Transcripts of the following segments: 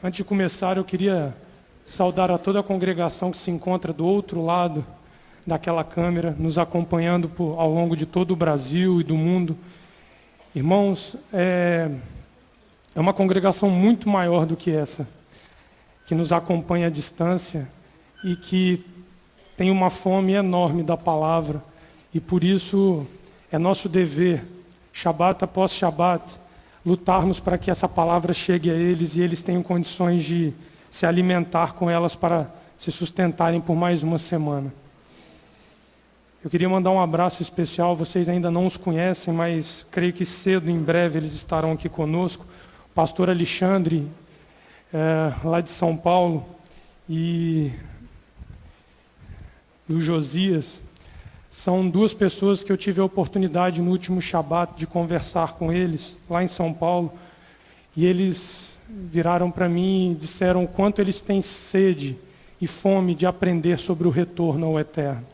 Antes de começar, eu queria saudar a toda a congregação que se encontra do outro lado daquela câmera, nos acompanhando ao longo de todo o Brasil e do mundo. Irmãos, é uma congregação muito maior do que essa, que nos acompanha à distância e que tem uma fome enorme da palavra. E por isso é nosso dever, Shabat após Shabat, lutarmos para que essa palavra chegue a eles e eles tenham condições de se alimentar com elas para se sustentarem por mais uma semana. Eu queria mandar um abraço especial, vocês ainda não os conhecem, mas creio que cedo, em breve, eles estarão aqui conosco. O pastor Alexandre, lá de São Paulo, e o Josias, são duas pessoas que eu tive a oportunidade no último Shabat de conversar com eles, lá em São Paulo, e eles viraram para mim e disseram o quanto eles têm sede e fome de aprender sobre o retorno ao eterno.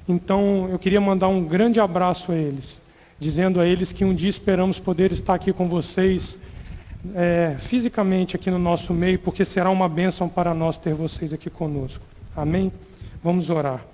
Então, eu queria mandar um grande abraço a eles, dizendo a eles que um dia esperamos poder estar aqui com vocês, fisicamente aqui no nosso meio, porque será uma bênção para nós ter vocês aqui conosco. Amém? Vamos orar.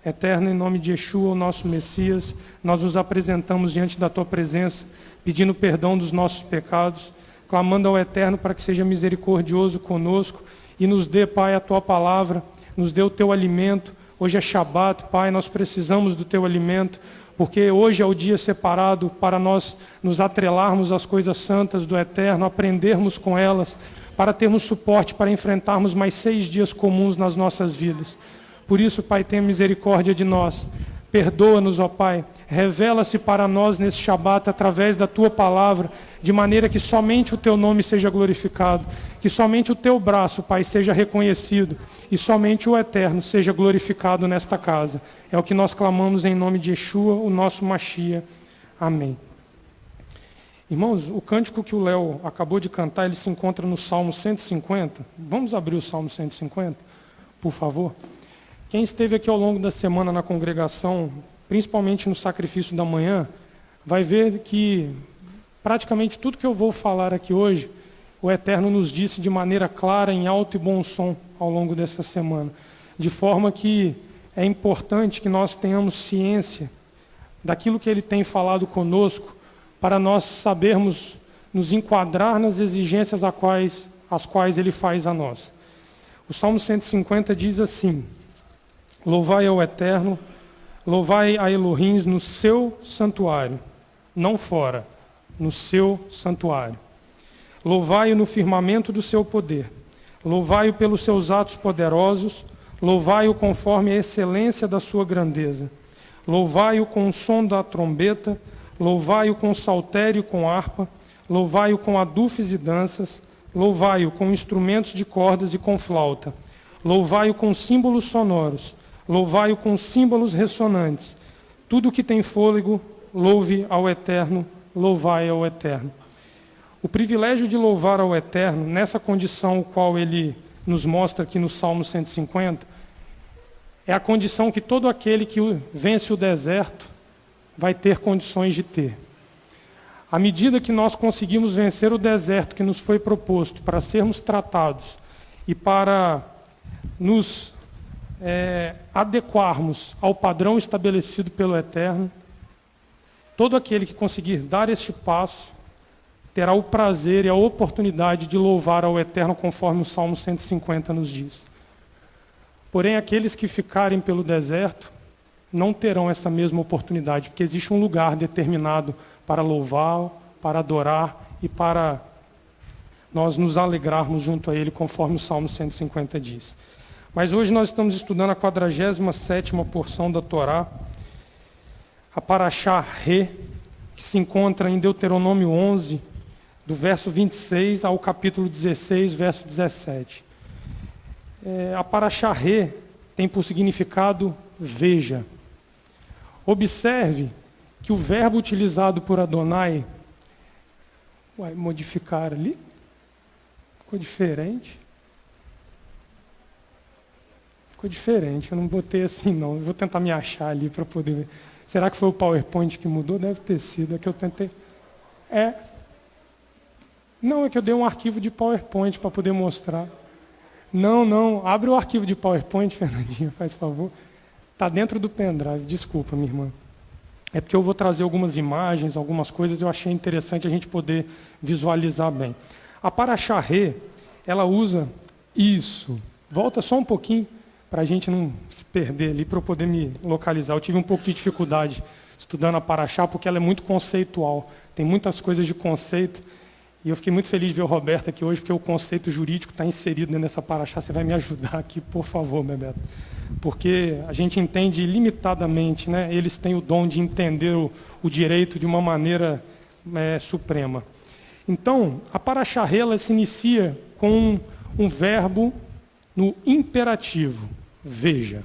Eterno, em nome de Yeshua, o nosso Messias, nós nos apresentamos diante da Tua presença, pedindo perdão dos nossos pecados, clamando ao Eterno para que seja misericordioso conosco e nos dê, Pai, a Tua palavra, nos dê o Teu alimento. Hoje é Shabat, Pai, nós precisamos do Teu alimento, porque hoje é o dia separado para nós nos atrelarmos às coisas santas do Eterno, aprendermos com elas, para termos suporte para enfrentarmos mais 6 dias comuns nas nossas vidas. Por isso, Pai, tenha misericórdia de nós. Perdoa-nos, ó Pai. Revela-se para nós nesse Shabat através da Tua palavra, de maneira que somente o Teu nome seja glorificado, que somente o Teu braço, Pai, seja reconhecido e somente o Eterno seja glorificado nesta casa. É o que nós clamamos em nome de Yeshua, o nosso Mashiach. Amém. Irmãos, o cântico que o Léo acabou de cantar, ele se encontra no Salmo 150. Vamos abrir o Salmo 150, por favor? Quem esteve aqui ao longo da semana na congregação, principalmente no sacrifício da manhã, vai ver que praticamente tudo que eu vou falar aqui hoje, o Eterno nos disse de maneira clara, em alto e bom som, ao longo dessa semana. De forma que é importante que nós tenhamos ciência daquilo que Ele tem falado conosco, para nós sabermos nos enquadrar nas exigências as quais Ele faz a nós. O Salmo 150 diz assim: louvai ao Eterno, louvai a Elohim no seu santuário, não fora, no seu santuário. Louvai-o no firmamento do seu poder, louvai-o pelos seus atos poderosos, louvai-o conforme a excelência da sua grandeza. Louvai-o com o som da trombeta, louvai-o com saltério e com harpa, louvai-o com adufes e danças, louvai-o com instrumentos de cordas e com flauta, louvai-o com símbolos sonoros, louvai-o com símbolos ressonantes. Tudo que tem fôlego, louve ao Eterno, louvai ao Eterno. O privilégio de louvar ao Eterno, nessa condição qual ele nos mostra aqui no Salmo 150, é a condição que todo aquele que vence o deserto vai ter condições de ter. À medida que nós conseguimos vencer o deserto que nos foi proposto para sermos tratados e para nos adequarmos ao padrão estabelecido pelo Eterno, todo aquele que conseguir dar este passo terá o prazer e a oportunidade de louvar ao Eterno, conforme o Salmo 150 nos diz. Porém, aqueles que ficarem pelo deserto não terão essa mesma oportunidade, porque existe um lugar determinado para louvar, para adorar e para nós nos alegrarmos junto a Ele, conforme o Salmo 150 diz. Mas hoje nós estamos estudando a 47ª porção da Torá, a Parashá Re, que se encontra em Deuteronômio 11, do verso 26 ao capítulo 16, verso 17. A Parashá Re tem por significado veja. Observe que o verbo utilizado por Adonai, modificar ali, ficou diferente. Ficou diferente, eu não botei assim não, eu vou tentar me achar ali para poder ver. Será que foi o PowerPoint que mudou? Deve ter sido, é que eu tentei. Não, é que eu dei um arquivo de PowerPoint para poder mostrar. Não, abre o arquivo de PowerPoint, Fernandinha, faz favor. Está dentro do pendrive, desculpa, minha irmã. É porque eu vou trazer algumas imagens, algumas coisas, eu achei interessante a gente poder visualizar bem. A Parashá Rê, ela usa isso. Volta só um pouquinho, para a gente não se perder ali, para eu poder me localizar. Eu tive um pouco de dificuldade estudando a Parashá, porque ela é muito conceitual. Tem muitas coisas de conceito. E eu fiquei muito feliz de ver o Roberto aqui hoje, porque o conceito jurídico está inserido nessa Parashá. Você vai me ajudar aqui, por favor, Bebeto. Porque a gente entende limitadamente, né? Eles têm o dom de entender o direito de uma maneira suprema. Então, a Parashá Rê, ela se inicia com um verbo no imperativo, veja.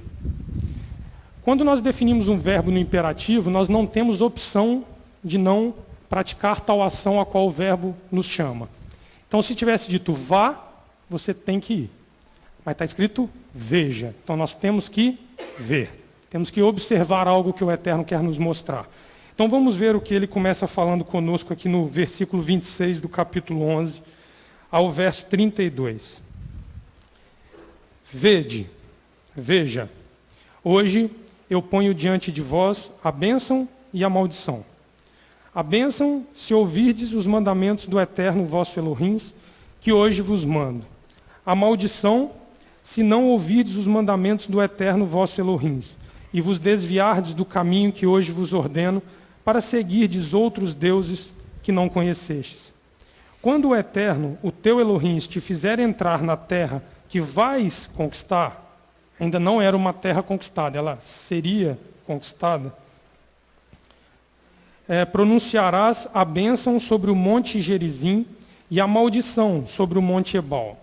Quando nós definimos um verbo no imperativo, nós não temos opção de não praticar tal ação a qual o verbo nos chama. Então, se tivesse dito vá, você tem que ir. Mas está escrito veja. Então, nós temos que ver. Temos que observar algo que o Eterno quer nos mostrar. Então, vamos ver o que ele começa falando conosco aqui no versículo 26 do capítulo 11, ao verso 32. Vede, veja, hoje eu ponho diante de vós a bênção e a maldição. A bênção, se ouvirdes os mandamentos do Eterno vosso Elohim, que hoje vos mando. A maldição, se não ouvirdes os mandamentos do Eterno vosso Elohim, e vos desviardes do caminho que hoje vos ordeno, para seguirdes outros deuses que não conhecestes. Quando o Eterno, o teu Elohim, te fizer entrar na terra que vais conquistar, ainda não era uma terra conquistada, ela seria conquistada, pronunciarás a bênção sobre o monte Gerizim e a maldição sobre o monte Ebal.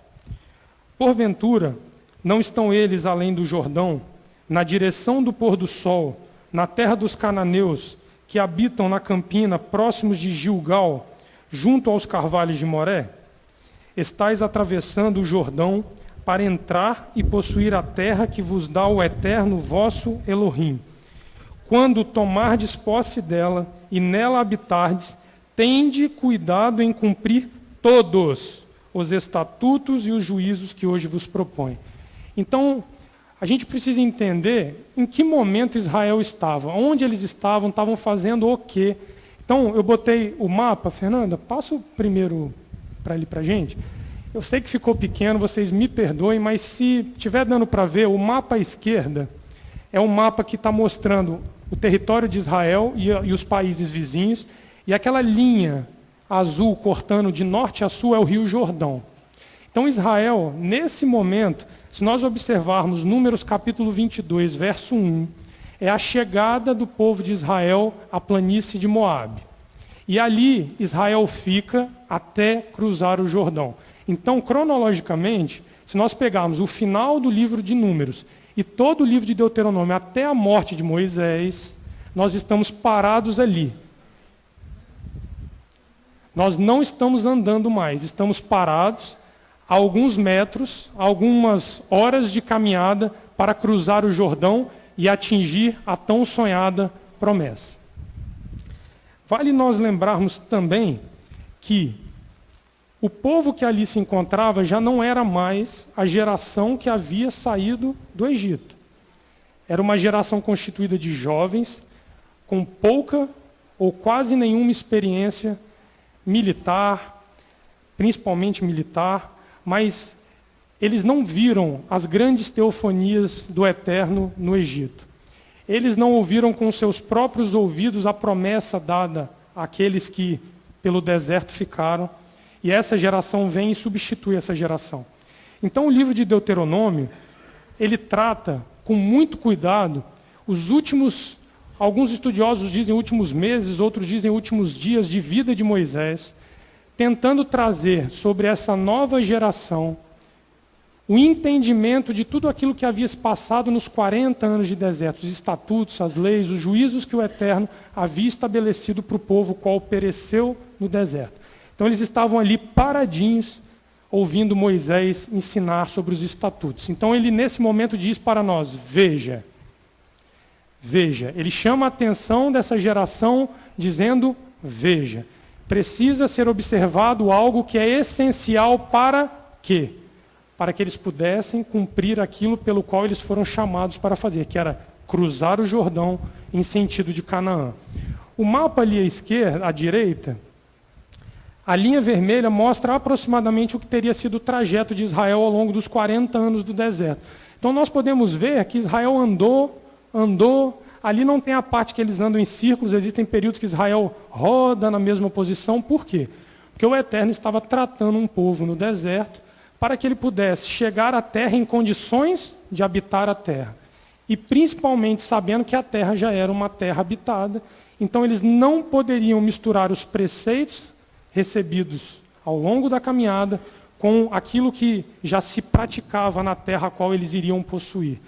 Porventura, não estão eles além do Jordão, na direção do pôr do sol, na terra dos cananeus, que habitam na campina, próximos de Gilgal, junto aos carvalhos de Moré? Estais atravessando o Jordão para entrar e possuir a terra que vos dá o Eterno vosso Elohim. Quando tomardes posse dela e nela habitardes, tende cuidado em cumprir todos os estatutos e os juízos que hoje vos propõe. Então, a gente precisa entender em que momento Israel estava, onde eles estavam fazendo o quê. Então, eu botei o mapa, Fernanda, passa o primeiro para ele para a gente. Eu sei que ficou pequeno, vocês me perdoem, mas se estiver dando para ver, o mapa à esquerda é um mapa que está mostrando o território de Israel e os países vizinhos, e aquela linha azul cortando de norte a sul é o Rio Jordão. Então Israel, nesse momento, se nós observarmos Números capítulo 22, verso 1, é a chegada do povo de Israel à planície de Moabe. E ali Israel fica até cruzar o Jordão. Então, cronologicamente, se nós pegarmos o final do livro de Números e todo o livro de Deuteronômio até a morte de Moisés, nós estamos parados ali. Nós não estamos andando mais, estamos parados a alguns metros, algumas horas de caminhada para cruzar o Jordão e atingir a tão sonhada promessa. Vale nós lembrarmos também que o povo que ali se encontrava já não era mais a geração que havia saído do Egito. Era uma geração constituída de jovens com pouca ou quase nenhuma experiência militar, principalmente militar, mas eles não viram as grandes teofanias do Eterno no Egito. Eles não ouviram com seus próprios ouvidos a promessa dada àqueles que pelo deserto ficaram, e essa geração vem e substitui essa geração. Então o livro de Deuteronômio, ele trata com muito cuidado os últimos, alguns estudiosos dizem últimos meses, outros dizem últimos dias de vida de Moisés, tentando trazer sobre essa nova geração o entendimento de tudo aquilo que havia se passado nos 40 anos de deserto, os estatutos, as leis, os juízos que o Eterno havia estabelecido para o povo qual pereceu no deserto. Então eles estavam ali paradinhos, ouvindo Moisés ensinar sobre os estatutos. Então ele nesse momento diz para nós, veja, ele chama a atenção dessa geração dizendo, veja. precisa ser observado algo que é essencial para quê? Para que eles pudessem cumprir aquilo pelo qual eles foram chamados para fazer, que era cruzar o Jordão em sentido de Canaã. O mapa ali à esquerda, à direita, a linha vermelha mostra aproximadamente o que teria sido o trajeto de Israel ao longo dos 40 anos do deserto. Então nós podemos ver que Israel andou, ali não tem a parte que eles andam em círculos, existem períodos que Israel roda na mesma posição. Por quê? Porque o Eterno estava tratando um povo no deserto para que ele pudesse chegar à terra em condições de habitar a terra. E principalmente sabendo que a terra já era uma terra habitada, então eles não poderiam misturar os preceitos recebidos ao longo da caminhada com aquilo que já se praticava na terra a qual eles iriam possuir.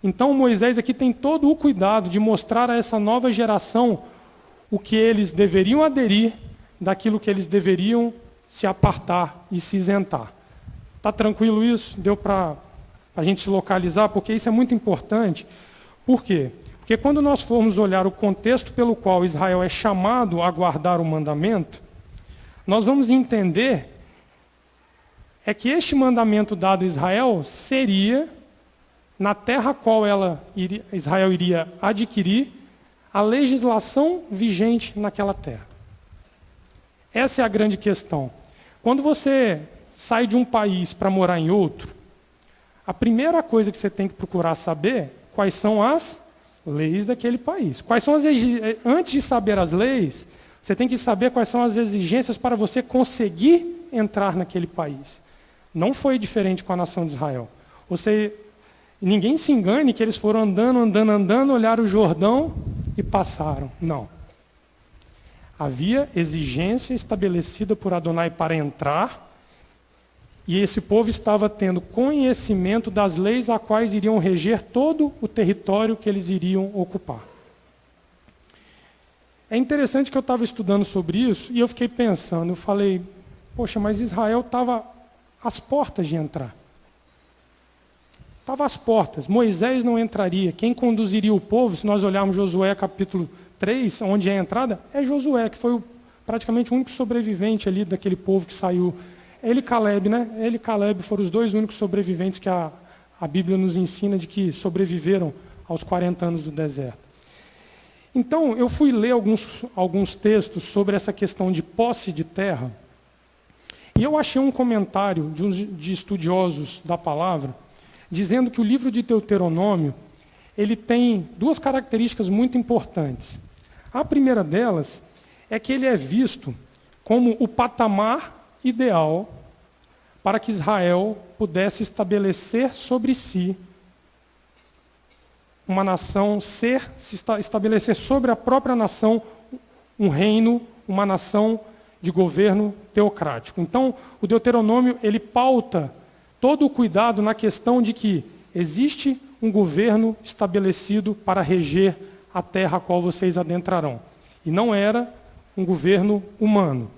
Então Moisés aqui tem todo o cuidado de mostrar a essa nova geração o que eles deveriam aderir daquilo que eles deveriam se apartar e se isentar. Está tranquilo isso? Deu para a gente se localizar? Porque isso é muito importante. Por quê? Porque quando nós formos olhar o contexto pelo qual Israel é chamado a guardar o mandamento, nós vamos entender é que este mandamento dado a Israel seria, na terra a qual Israel iria adquirir, a legislação vigente naquela terra. Essa é a grande questão. Quando você sai de um país para morar em outro, a primeira coisa que você tem que procurar saber é quais são as leis daquele país. Antes de saber as leis, você tem que saber quais são as exigências para você conseguir entrar naquele país. Não foi diferente com a nação de Israel. Ninguém se engane que eles foram andando, olharam o Jordão e passaram. Não. Havia exigência estabelecida por Adonai para entrar, e esse povo estava tendo conhecimento das leis a quais iriam reger todo o território que eles iriam ocupar. É interessante que eu estava estudando sobre isso e eu fiquei pensando, eu falei, poxa, mas Israel estava às portas de entrar. Estava às portas, Moisés não entraria. Quem conduziria o povo, se nós olharmos Josué capítulo 3, onde é a entrada, é Josué, que foi praticamente o único sobrevivente ali daquele povo que saiu. Ele e Caleb, né? Ele e Caleb foram os dois únicos sobreviventes que a Bíblia nos ensina de que sobreviveram aos 40 anos do deserto. Então, eu fui ler alguns textos sobre essa questão de posse de terra, e eu achei um comentário de estudiosos da palavra, dizendo que o livro de Deuteronômio, ele tem duas características muito importantes. A primeira delas é que ele é visto como o patamar ideal para que Israel pudesse estabelecer sobre si uma nação, se estabelecer sobre a própria nação um reino, uma nação de governo teocrático. Então, o Deuteronômio, ele pauta todo o cuidado na questão de que existe um governo estabelecido para reger a terra a qual vocês adentrarão. E não era um governo humano.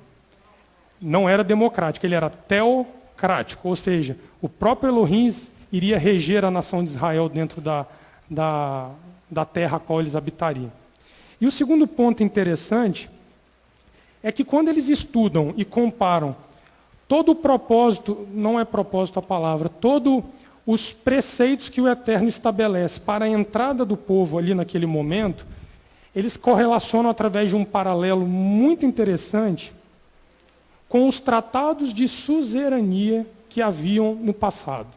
Não era democrático, ele era teocrático, ou seja, o próprio Elohim iria reger a nação de Israel dentro da terra a qual eles habitariam. E o segundo ponto interessante é que quando eles estudam e comparam todo o propósito, não é propósito a palavra, todos os preceitos que o Eterno estabelece para a entrada do povo ali naquele momento, eles correlacionam através de um paralelo muito interessante com os tratados de suzerania que haviam no passado.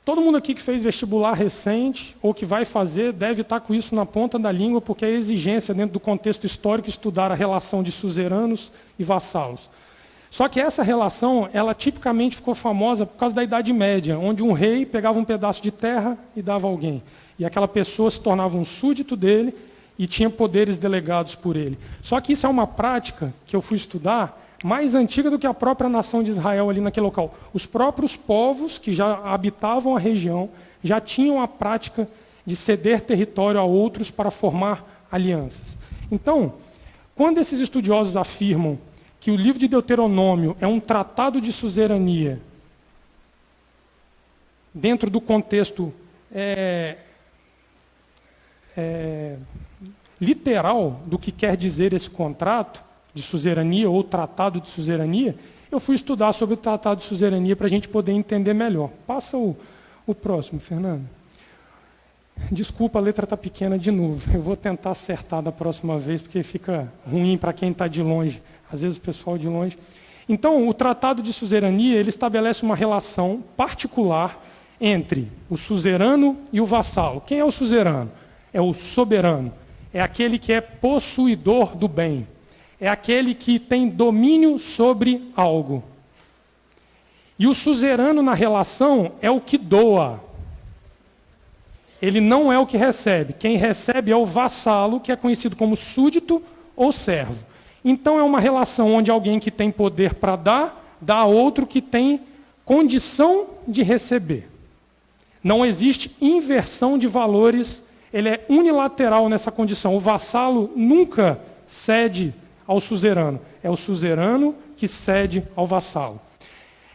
Todo mundo aqui que fez vestibular recente, ou que vai fazer, deve estar com isso na ponta da língua, porque é exigência, dentro do contexto histórico, estudar a relação de suzeranos e vassalos. Só que essa relação, ela tipicamente ficou famosa por causa da Idade Média, onde um rei pegava um pedaço de terra e dava a alguém. E aquela pessoa se tornava um súdito dele e tinha poderes delegados por ele. Só que isso é uma prática que eu fui estudar, mais antiga do que a própria nação de Israel ali naquele local. Os próprios povos que já habitavam a região já tinham a prática de ceder território a outros para formar alianças. Então, quando esses estudiosos afirmam que o livro de Deuteronômio é um tratado de suzerania, dentro do contexto literal do que quer dizer esse contrato de suzerania ou tratado de suzerania, eu fui estudar sobre o tratado de suzerania para a gente poder entender melhor. Passa o próximo, Fernando. Desculpa, a letra está pequena de novo. Eu vou tentar acertar da próxima vez, porque fica ruim para quem está de longe. Às vezes o pessoal de longe. Então, o tratado de suzerania, ele estabelece uma relação particular entre o suzerano e o vassalo. Quem é o suzerano? É o soberano. É aquele que é possuidor do bem. É aquele que tem domínio sobre algo. E o suzerano na relação é o que doa. Ele não é o que recebe. Quem recebe é o vassalo, que é conhecido como súdito ou servo. Então é uma relação onde alguém que tem poder para dar, dá a outro que tem condição de receber. Não existe inversão de valores, ele é unilateral nessa condição. O vassalo nunca cede ao suzerano. É o suzerano que cede ao vassalo.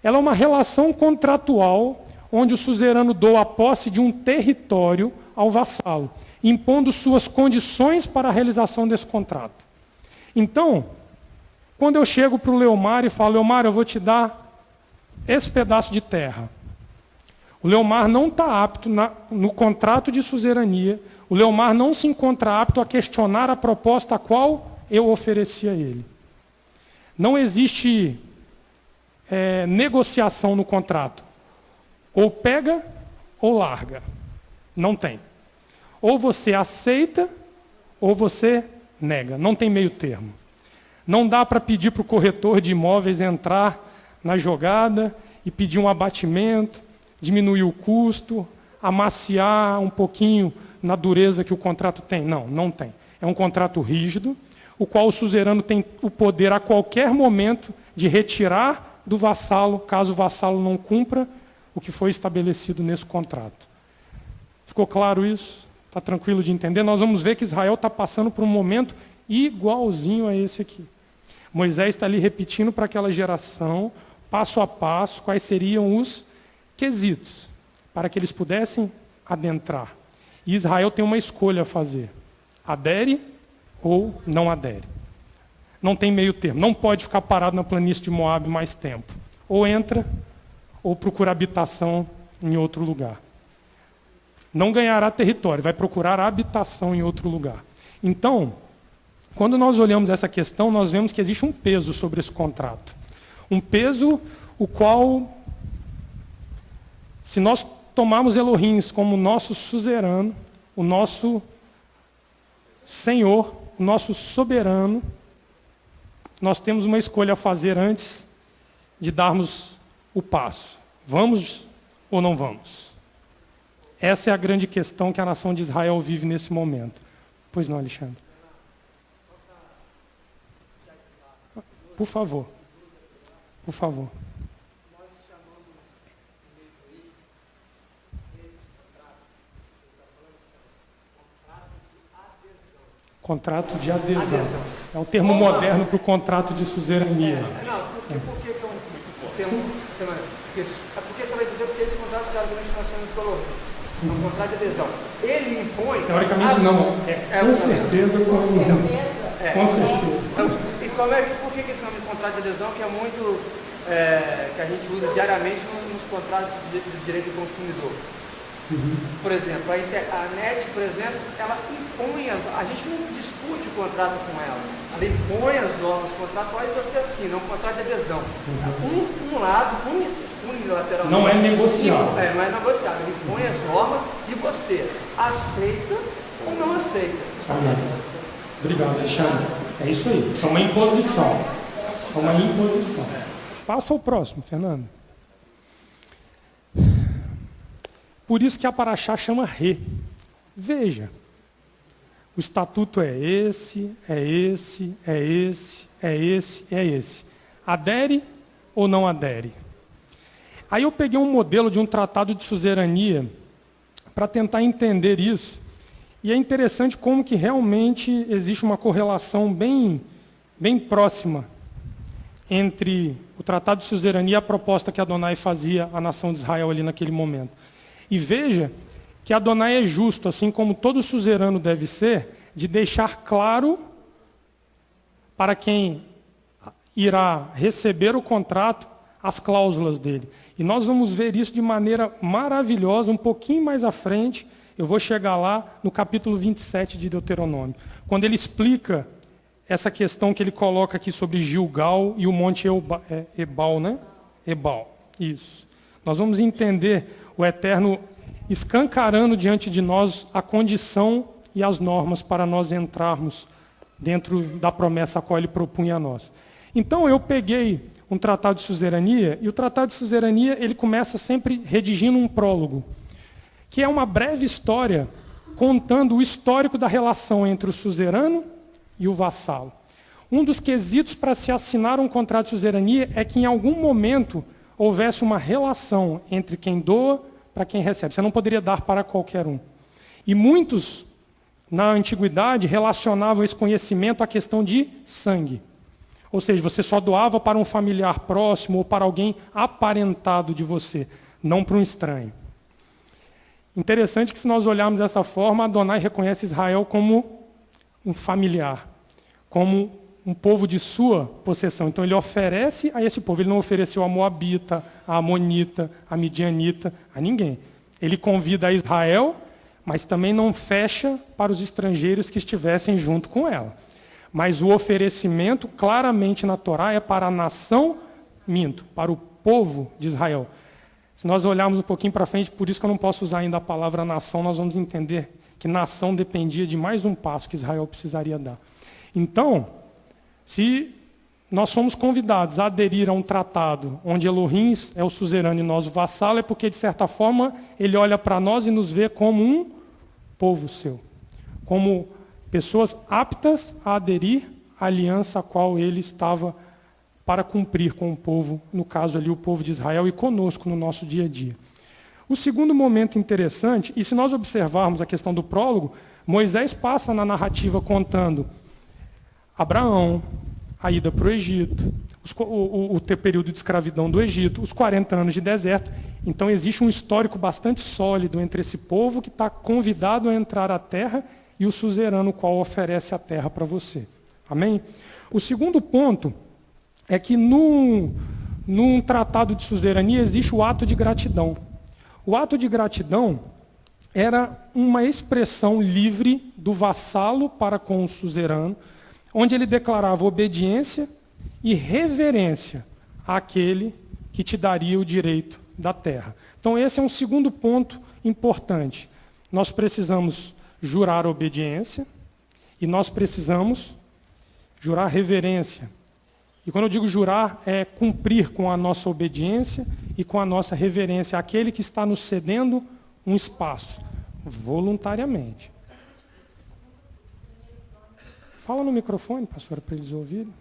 Ela é uma relação contratual onde o suzerano doa a posse de um território ao vassalo, impondo suas condições para a realização desse contrato. Então, quando eu chego para o Leomar e falo, Leomar, eu vou te dar esse pedaço de terra. O Leomar não está apto no contrato de suzerania, o Leomar não se encontra apto a questionar a proposta a qual eu ofereci a ele. Não existe negociação no contrato. Ou pega ou larga. Não tem. Ou você aceita ou você nega. Não tem meio termo. Não dá para pedir para o corretor de imóveis entrar na jogada e pedir um abatimento, diminuir o custo, amaciar um pouquinho na dureza que o contrato tem. Não, não tem. É um contrato rígido, o qual o suzerano tem o poder a qualquer momento de retirar do vassalo, caso o vassalo não cumpra o que foi estabelecido nesse contrato. Ficou claro isso? Está tranquilo de entender? Nós vamos ver que Israel está passando por um momento igualzinho a esse aqui. Moisés está ali repetindo para aquela geração, passo a passo, quais seriam os quesitos, para que eles pudessem adentrar. E Israel tem uma escolha a fazer. Adere ou não adere. Não tem meio termo. Não pode ficar parado na planície de Moabe mais tempo. Ou entra, ou procura habitação em outro lugar. Não ganhará território, vai procurar habitação em outro lugar. Então, quando nós olhamos essa questão, nós vemos que existe um peso sobre esse contrato. Um peso o qual, se nós tomarmos Elohim como nosso suzerano, o nosso Senhor, o nosso soberano, nós temos uma escolha a fazer antes de darmos o passo. Vamos ou não vamos? Essa é a grande questão que a nação de Israel vive nesse momento. Pois não, Alexandre? Por favor. Por favor. Contrato de adesão. É um termo moderno para o contrato de suzerania. Não, por que é um termo? Porque você vai entender porque esse contrato de adesão nós temos colocado. Um contrato de adesão. Ele impõe. Teoricamente não. Com certeza. Com certeza. E por que esse nome de contrato de adesão que é muito que a gente usa diariamente nos contratos de direito do consumidor? Por exemplo, a NET, por exemplo, ela impõe, a gente não discute o contrato com ela, ela impõe as normas contratuais e você assina, é um contrato de adesão. Um lado, unilateralmente. Não é negociável. Não é negociável, ele impõe as normas e você aceita ou não aceita. Obrigado, Alexandre. É isso aí, é uma imposição. É uma imposição. Passa ao próximo, Fernando. Por isso que a Paraxá chama Re. Veja, o estatuto é esse, é esse, é esse, é esse, é esse. Adere ou não adere? Aí eu peguei um modelo de um tratado de suzerania para tentar entender isso. E é interessante como que realmente existe uma correlação bem próxima entre o tratado de suzerania e a proposta que Adonai fazia à nação de Israel ali naquele momento. E veja que Adonai é justo, assim como todo suzerano deve ser, de deixar claro para quem irá receber o contrato as cláusulas dele. E nós vamos ver isso de maneira maravilhosa, um pouquinho mais à frente. Eu vou chegar lá no capítulo 27 de Deuteronômio, quando ele explica essa questão que ele coloca aqui sobre Gilgal e o Monte Ebal, né? Ebal, isso. Nós vamos entender o Eterno escancarando diante de nós a condição e as normas para nós entrarmos dentro da promessa a qual ele propunha a nós. Então eu peguei um tratado de suzerania, e o tratado de suzerania ele começa sempre redigindo um prólogo, que é uma breve história contando o histórico da relação entre o suzerano e o vassalo. Um dos quesitos para se assinar um contrato de suzerania é que em algum momento houvesse uma relação entre quem doa para quem recebe. Você não poderia dar para qualquer um. E muitos, na antiguidade, relacionavam esse conhecimento à questão de sangue. Ou seja, você só doava para um familiar próximo ou para alguém aparentado de você, não para um estranho. Interessante que se nós olharmos dessa forma, Adonai reconhece Israel como um familiar, como um povo de sua possessão. Então ele oferece a esse povo. Ele não ofereceu a Moabita, a Amonita, a Midianita, a ninguém. Ele convida a Israel, mas também não fecha para os estrangeiros que estivessem junto com ela. Mas o oferecimento, claramente na Torá, é para a nação, para o povo de Israel. Se nós olharmos um pouquinho para frente, por isso que eu não posso usar ainda a palavra nação, nós vamos entender que nação dependia de mais um passo que Israel precisaria dar. Então, se nós somos convidados a aderir a um tratado onde Elohim é o suzerano e nós o vassalo, é porque, de certa forma, ele olha para nós e nos vê como um povo seu, como pessoas aptas a aderir à aliança a qual ele estava para cumprir com o povo, no caso ali o povo de Israel e conosco no nosso dia a dia. O segundo momento interessante, e se nós observarmos a questão do prólogo, Moisés passa na narrativa contando Abraão, a ida para o Egito, o período de escravidão do Egito, os 40 anos de deserto. Então existe um histórico bastante sólido entre esse povo que está convidado a entrar à terra e o suzerano qual oferece a terra para você. Amém? O segundo ponto é que num tratado de suzerania existe o ato de gratidão. O ato de gratidão era uma expressão livre do vassalo para com o suzerano, onde ele declarava obediência e reverência àquele que te daria o direito da terra. Então esse é um segundo ponto importante. Nós precisamos jurar obediência e nós precisamos jurar reverência. E quando eu digo jurar, é cumprir com a nossa obediência e com a nossa reverência àquele que está nos cedendo um espaço, voluntariamente. Fala no microfone, pastora, para eles ouvirem.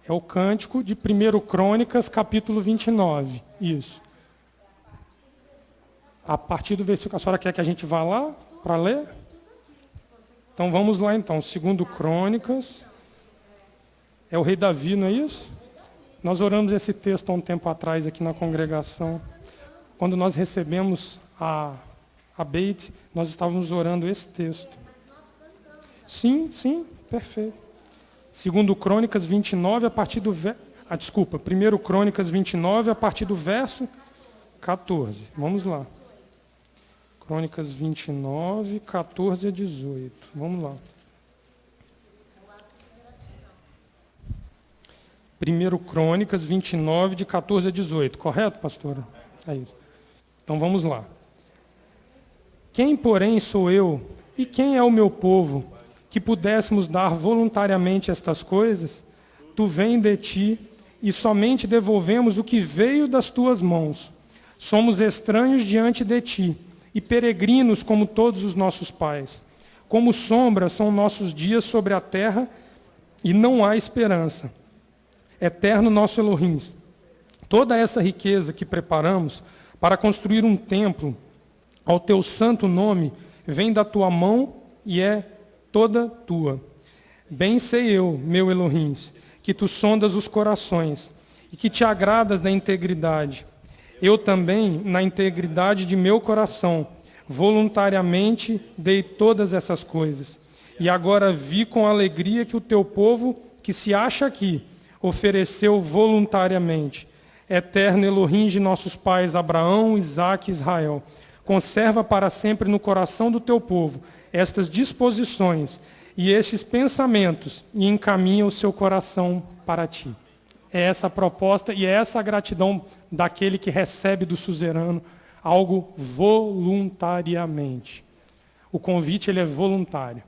É o cântico de 1 Crônicas, capítulo 29. Isso. A partir do versículo, a senhora quer que a gente vá lá para ler? Então vamos lá então, 2 Crônicas. É o rei Davi, não é isso? Nós oramos esse texto há um tempo atrás aqui na congregação. Quando nós recebemos a Beit, nós estávamos orando esse texto. Sim, perfeito. 2 Crônicas 29, a partir do verso... 1 Crônicas 29, a partir do verso 14. Vamos lá. Crônicas 29, 14 a 18. Vamos lá. 1 Crônicas 29, de 14 a 18. Correto, pastora? É isso. Então vamos lá. Quem, porém, sou eu e quem é o meu povo, que pudéssemos dar voluntariamente estas coisas? Tu vem de ti e somente devolvemos o que veio das tuas mãos. Somos estranhos diante de ti e peregrinos como todos os nossos pais. Como sombra são nossos dias sobre a terra e não há esperança. Eterno nosso Elohim, toda essa riqueza que preparamos para construir um templo ao teu santo nome vem da tua mão e é toda tua. Bem sei eu, meu Elohim, que tu sondas os corações e que te agradas da integridade. Eu também, na integridade de meu coração, voluntariamente dei todas essas coisas. E agora vi com alegria que o teu povo, que se acha aqui, ofereceu voluntariamente. Eterno Elohim de nossos pais Abraão, Isaque e Israel, conserva para sempre no coração do teu povo estas disposições e estes pensamentos e encaminha o seu coração para ti. É essa a proposta e é essa a gratidão daquele que recebe do suzerano algo voluntariamente. O convite ele é voluntário,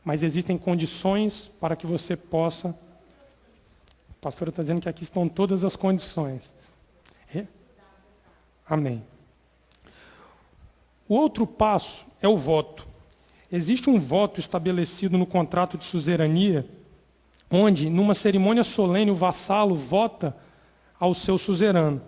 mas existem condições para que você possa. A pastora está dizendo que aqui estão todas as condições. Amém. O outro passo é o voto. Existe um voto estabelecido no contrato de suzerania, onde, numa cerimônia solene, o vassalo vota ao seu suzerano.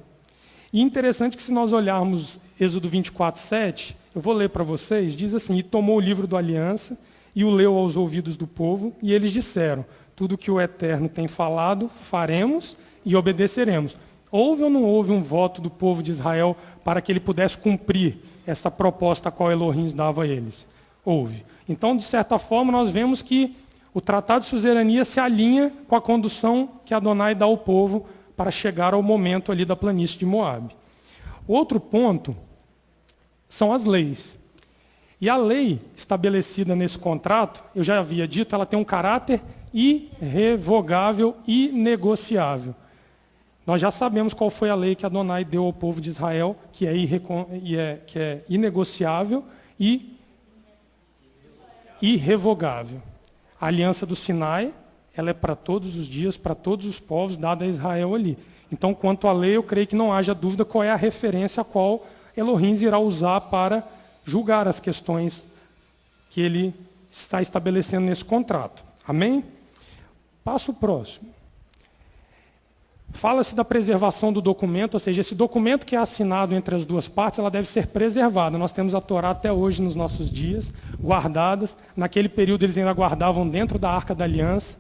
E interessante que se nós olharmos Êxodo 24:7, eu vou ler para vocês, diz assim: e tomou o livro da aliança e o leu aos ouvidos do povo, e eles disseram, tudo que o Eterno tem falado, faremos e obedeceremos. Houve ou não houve um voto do povo de Israel para que ele pudesse cumprir essa proposta a qual Elohim dava a eles? Houve. Então, de certa forma, nós vemos que o tratado de suzerania se alinha com a condução que Adonai dá ao povo para chegar ao momento ali da planície de Moabe. Outro ponto são as leis. E a lei estabelecida nesse contrato, eu já havia dito, ela tem um caráter irrevogável e inegociável. Nós já sabemos qual foi a lei que Adonai deu ao povo de Israel, que é inegociável e irrevogável. A aliança do Sinai, ela é para todos os dias, para todos os povos, dada a Israel ali. Então, quanto à lei, eu creio que não haja dúvida qual é a referência a qual Elohim irá usar para julgar as questões que ele está estabelecendo nesse contrato. Amém? Passo próximo. Fala-se da preservação do documento, ou seja, esse documento que é assinado entre as duas partes, ela deve ser preservada. Nós temos a Torá até hoje nos nossos dias, guardadas. Naquele período eles ainda guardavam dentro da Arca da Aliança.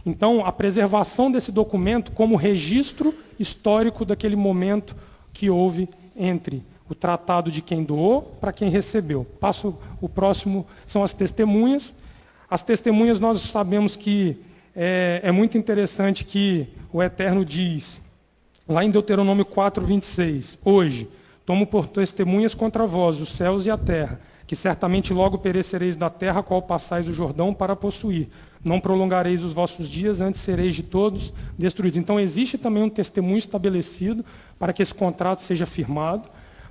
Então, a preservação desse documento como registro histórico daquele momento que houve entre o tratado de quem doou para quem recebeu. O próximo são as testemunhas. As testemunhas nós sabemos que é muito interessante que o Eterno diz, lá em Deuteronômio 4:26, hoje, tomo por testemunhas contra vós, os céus e a terra, que certamente logo perecereis da terra, a qual passais o Jordão para possuir. Não prolongareis os vossos dias, antes sereis de todos destruídos. Então, existe também um testemunho estabelecido para que esse contrato seja firmado.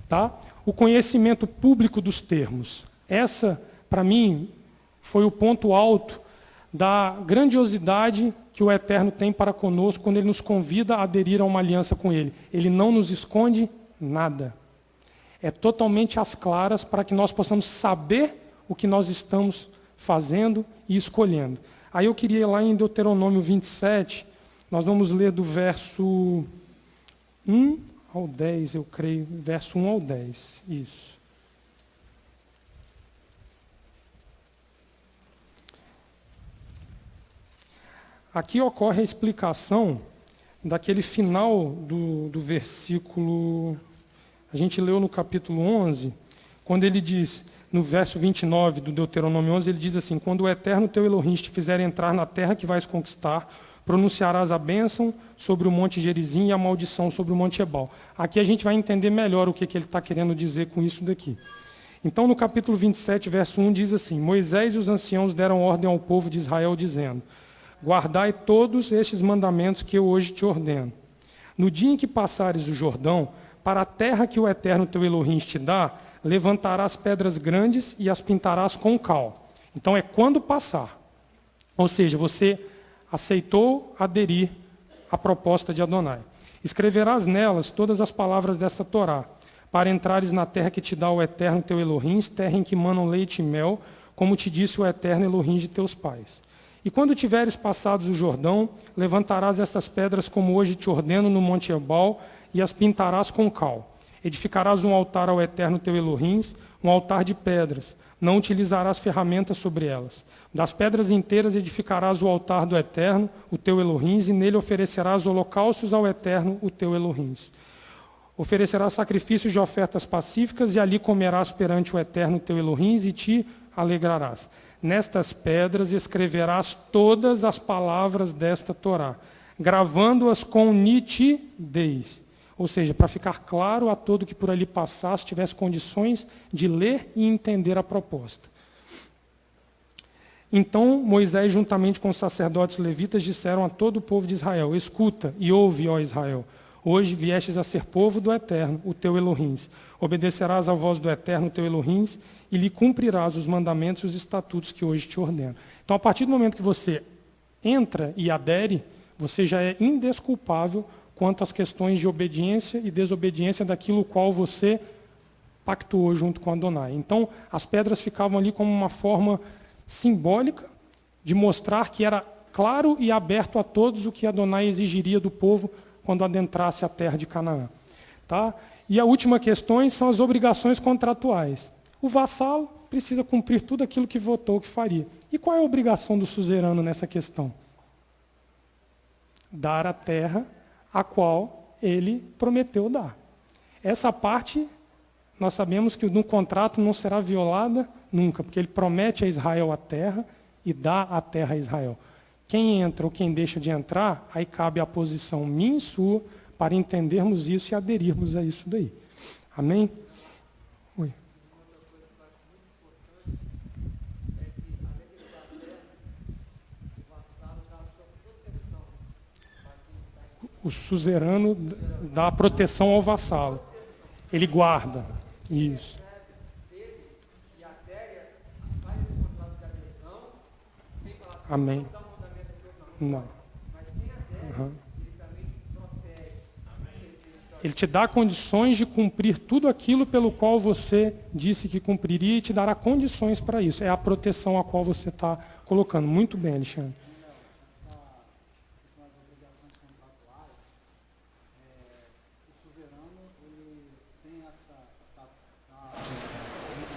Tá? O conhecimento público dos termos. Essa, para mim, foi o ponto alto da grandiosidade que o Eterno tem para conosco quando Ele nos convida a aderir a uma aliança com Ele. Ele não nos esconde nada. É totalmente às claras para que nós possamos saber o que nós estamos fazendo e escolhendo. Aí eu queria ir lá em Deuteronômio 27, nós vamos ler do verso 1 ao 10, eu creio, verso 1 ao 10, isso. Aqui ocorre a explicação daquele final do versículo, a gente leu no capítulo 11, quando ele diz, no verso 29 do Deuteronômio 11, ele diz assim, quando o Eterno teu Elohim te fizer entrar na terra que vais conquistar, pronunciarás a bênção sobre o monte Gerizim e a maldição sobre o monte Ebal. Aqui a gente vai entender melhor o que ele está querendo dizer com isso daqui. Então, no capítulo 27, verso 1, diz assim, Moisés e os anciãos deram ordem ao povo de Israel, dizendo, guardai todos estes mandamentos que eu hoje te ordeno. No dia em que passares o Jordão, para a terra que o Eterno teu Elohim te dá, levantarás pedras grandes e as pintarás com cal. Então, é quando passar. Ou seja, você aceitou aderir à proposta de Adonai. Escreverás nelas todas as palavras desta Torá, para entrares na terra que te dá o Eterno teu Elohim, terra em que manam leite e mel, como te disse o Eterno Elohim de teus pais. E quando tiveres passados o Jordão, levantarás estas pedras como hoje te ordeno no monte Ebal, e as pintarás com cal. Edificarás um altar ao Eterno teu Elohim, um altar de pedras. Não utilizarás ferramentas sobre elas. Das pedras inteiras edificarás o altar do Eterno, o teu Elohim, e nele oferecerás holocaustos ao Eterno, o teu Elohim. Oferecerás sacrifícios de ofertas pacíficas e ali comerás perante o Eterno teu Elohim e te alegrarás. Nestas pedras escreverás todas as palavras desta Torá, gravando-as com nitidez. Ou seja, para ficar claro a todo que por ali passasse, tivesse condições de ler e entender a proposta. Então Moisés, juntamente com os sacerdotes levitas, disseram a todo o povo de Israel: escuta e ouve, ó Israel. Hoje viestes a ser povo do Eterno, o teu Elohim. Obedecerás à voz do Eterno, o teu Elohim, e lhe cumprirás os mandamentos e os estatutos que hoje te ordeno. Então, a partir do momento que você entra e adere, você já é indesculpável quanto às questões de obediência e desobediência daquilo qual você pactuou junto com Adonai. Então, as pedras ficavam ali como uma forma simbólica de mostrar que era claro e aberto a todos o que Adonai exigiria do povo quando adentrasse a terra de Canaã. Tá? E a última questão são as obrigações contratuais. O vassalo precisa cumprir tudo aquilo que votou que faria. E qual é a obrigação do suzerano nessa questão? Dar a terra a qual ele prometeu dar. Essa parte, nós sabemos que no contrato não será violada nunca, porque ele promete a Israel a terra e dá a terra a Israel. Quem entra ou quem deixa de entrar, aí cabe a posição minha e sua para entendermos isso e aderirmos a isso daí. Amém? Oi. O suzerano dá proteção ao vassalo. Ele guarda. Isso. Amém. Não. Uhum. Ele te dá condições de cumprir tudo aquilo pelo qual você disse que cumpriria e te dará condições para isso. É a proteção a qual você está colocando. Muito bem, Alexandre.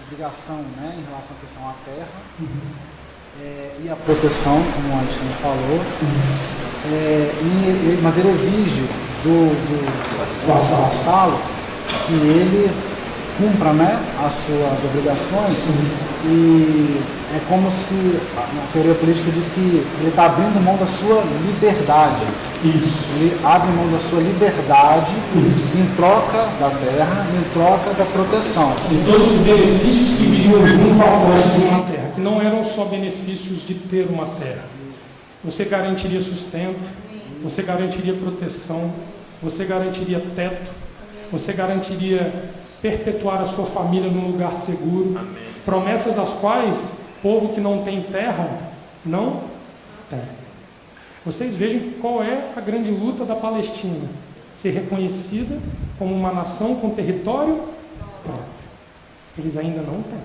Obrigação, né, em relação à questão à terra, e a proteção, como a gente falou, mas ele exige do vassalo que ele cumpra, né, as suas obrigações, e é como se a teoria política diz que ele está abrindo mão da sua liberdade. Isso. Ele abre mão da sua liberdade em troca da terra, em troca da proteção. E todos os benefícios que viriam junto à posse de uma terra, que não eram só benefícios de ter uma terra. Você garantiria sustento, você garantiria proteção, você garantiria teto, você garantiria perpetuar a sua família num lugar seguro. Amém. Promessas as quais povo que não tem terra não tem. Vocês vejam qual é a grande luta da Palestina: ser reconhecida como uma nação com território próprio. Eles ainda não têm.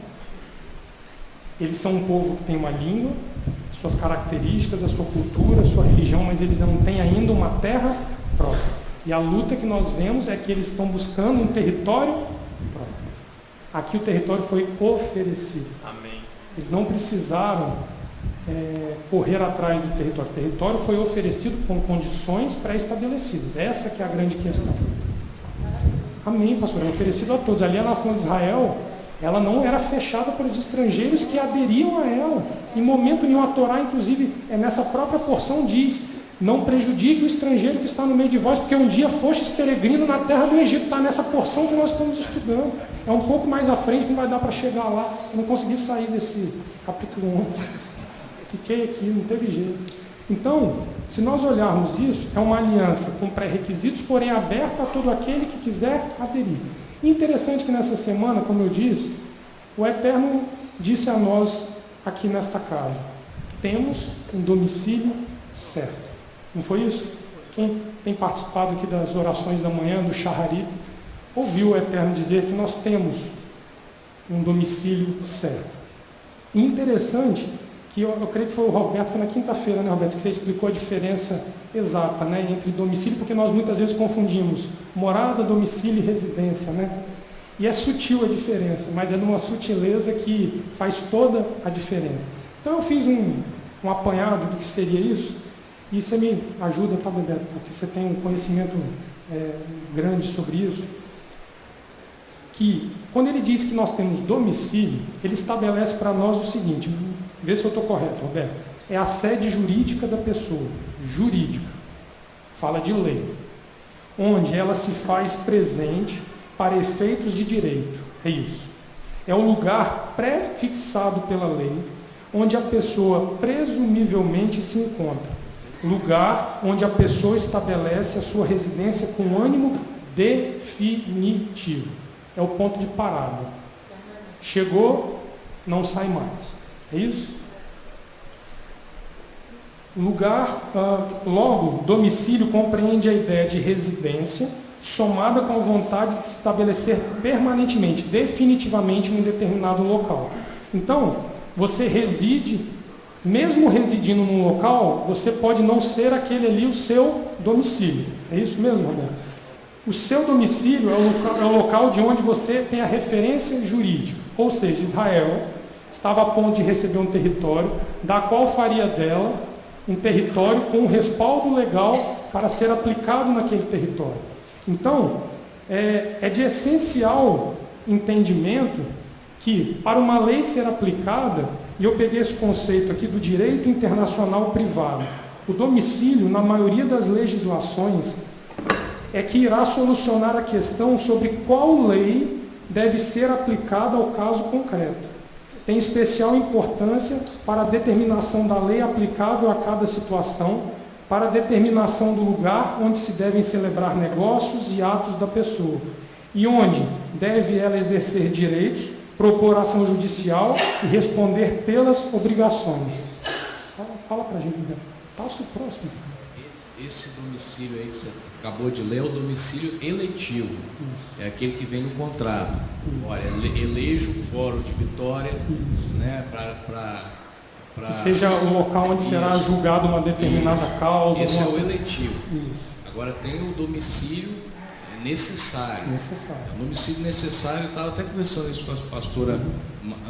Eles são um povo que tem uma língua, suas características, a sua cultura, a sua religião, mas eles não têm ainda uma terra própria. E a luta que nós vemos é que eles estão buscando um território próprio. Aqui o território foi oferecido. Amém. Eles não precisaram correr atrás do território. O território foi oferecido com condições pré-estabelecidas. Essa que é a grande questão. Amém, pastor. É oferecido a todos. Ali a nação de Israel, ela não era fechada pelos estrangeiros que aderiam a ela. Em momento nenhum, a Torá, inclusive, nessa própria porção diz: não prejudique o estrangeiro que está no meio de vós, porque um dia fostes peregrino na terra do Egito. Está nessa porção que nós estamos estudando. É um pouco mais à frente que não vai dar para chegar lá. Eu não consegui sair desse capítulo 11. Fiquei aqui, não teve jeito. Então, se nós olharmos isso, é uma aliança com pré-requisitos, porém aberta a todo aquele que quiser aderir. E interessante que nessa semana, como eu disse, o Eterno disse a nós aqui nesta casa: temos um domicílio certo. Não foi isso? Quem tem participado aqui das orações da manhã, do Shaharit, ouviu o Eterno dizer que nós temos um domicílio certo. E interessante que eu creio que foi o Roberto, foi na quinta-feira, né, Roberto, que você explicou a diferença exata, né, entre domicílio, porque nós muitas vezes confundimos morada, domicílio e residência, né? E é sutil a diferença, mas é numa sutileza que faz toda a diferença. Então eu fiz um apanhado do que seria isso, e você me ajuda, tá, Bebeto, porque você tem um conhecimento grande sobre isso. que, quando ele diz que nós temos domicílio, ele estabelece para nós o seguinte, vê se eu estou correto, Roberto, é a sede jurídica da pessoa, jurídica, fala de lei, onde ela se faz presente para efeitos de direito, é isso. É um lugar pré-fixado pela lei, onde a pessoa presumivelmente se encontra. Lugar onde a pessoa estabelece a sua residência com ânimo definitivo. É o ponto de parada. Chegou, não sai mais. É isso? Lugar, logo, domicílio compreende a ideia de residência, somada com a vontade de se estabelecer permanentemente, definitivamente em um determinado local. Então, você reside, mesmo residindo num local, você pode não ser aquele ali o seu domicílio. É isso mesmo, Roberto? O seu domicílio é o local de onde você tem a referência jurídica. Ou seja, Israel estava a ponto de receber um território, da qual faria dela um território com um respaldo legal para ser aplicado naquele território. Então, é de essencial entendimento que, para uma lei ser aplicada, e eu peguei esse conceito aqui do direito internacional privado, o domicílio, na maioria das legislações, é que irá solucionar a questão sobre qual lei deve ser aplicada ao caso concreto. Tem especial importância para a determinação da lei aplicável a cada situação, para a determinação do lugar onde se devem celebrar negócios e atos da pessoa, e onde deve ela exercer direitos, propor ação judicial e responder pelas obrigações. Fala para a gente, passa o próximo. Esse domicílio aí que você acabou de ler é o domicílio eletivo. Isso. É aquele que vem no contrato. Isso. Olha, elejo o Fórum de Vitória, né, que seja o local onde será julgada uma determinada causa. Esse é o eletivo. Isso. Agora tem o domicílio necessário. O domicílio necessário, eu estava até conversando isso com a pastora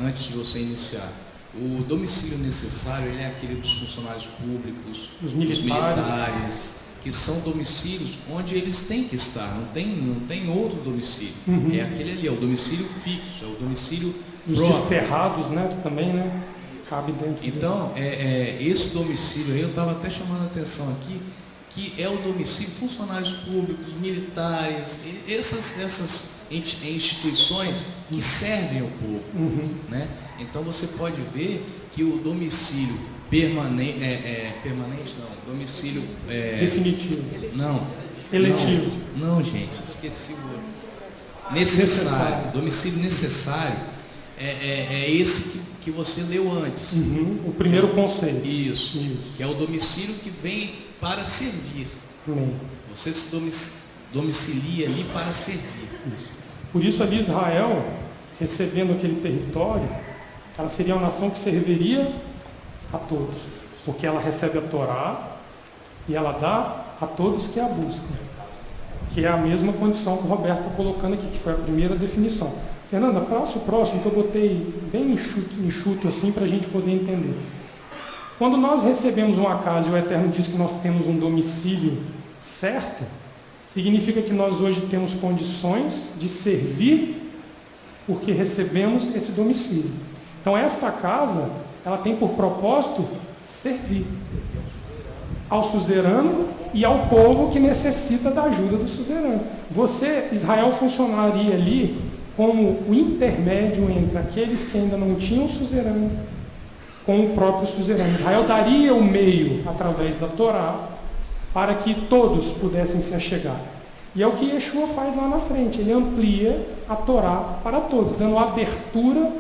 antes de você iniciar. O domicílio necessário, ele é aquele dos funcionários públicos, dos militares, que são domicílios onde eles têm que estar, não tem outro domicílio. É aquele ali, é o domicílio fixo, é o domicílio dos desterrados, né, também, né, cabe dentro. Então, esse domicílio aí, eu estava até chamando a atenção aqui, que é o domicílio funcionários públicos, militares, essas instituições que servem ao povo, né? Então você pode ver que o domicílio permanente não, domicílio definitivo. Não. Eletivo. Não, gente, esqueci o necessário. Domicílio necessário é esse que você leu antes. O primeiro conceito. Isso. Que é o domicílio que vem para servir. Você se domicilia ali para servir. Por isso ali Israel, recebendo aquele território, ela seria uma nação que serviria a todos, porque ela recebe a Torá e ela dá a todos que a buscam, que é a mesma condição que o Roberto está colocando aqui, que foi a primeira definição. Fernanda, passa o próximo, que eu botei bem enxuto assim para a gente poder entender. Quando nós recebemos uma casa e o Eterno diz que nós temos um domicílio certo, significa que nós hoje temos condições de servir porque recebemos esse domicílio. Então esta casa, ela tem por propósito servir ao suzerano e ao povo que necessita da ajuda do suzerano. Você, Israel, funcionaria ali como o intermédio entre aqueles que ainda não tinham suzerano com o próprio suzerano. Israel daria o meio, através da Torá, para que todos pudessem se achegar. E é o que Yeshua faz lá na frente, ele amplia a Torá para todos, dando abertura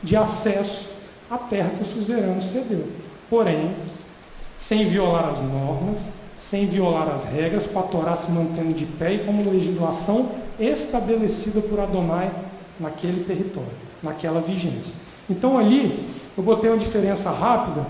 de acesso à terra que o suzerano cedeu. Porém, sem violar as normas, sem violar as regras, com a Torá se mantendo de pé e como legislação estabelecida por Adonai naquele território, naquela vigência. Então ali, eu botei uma diferença rápida.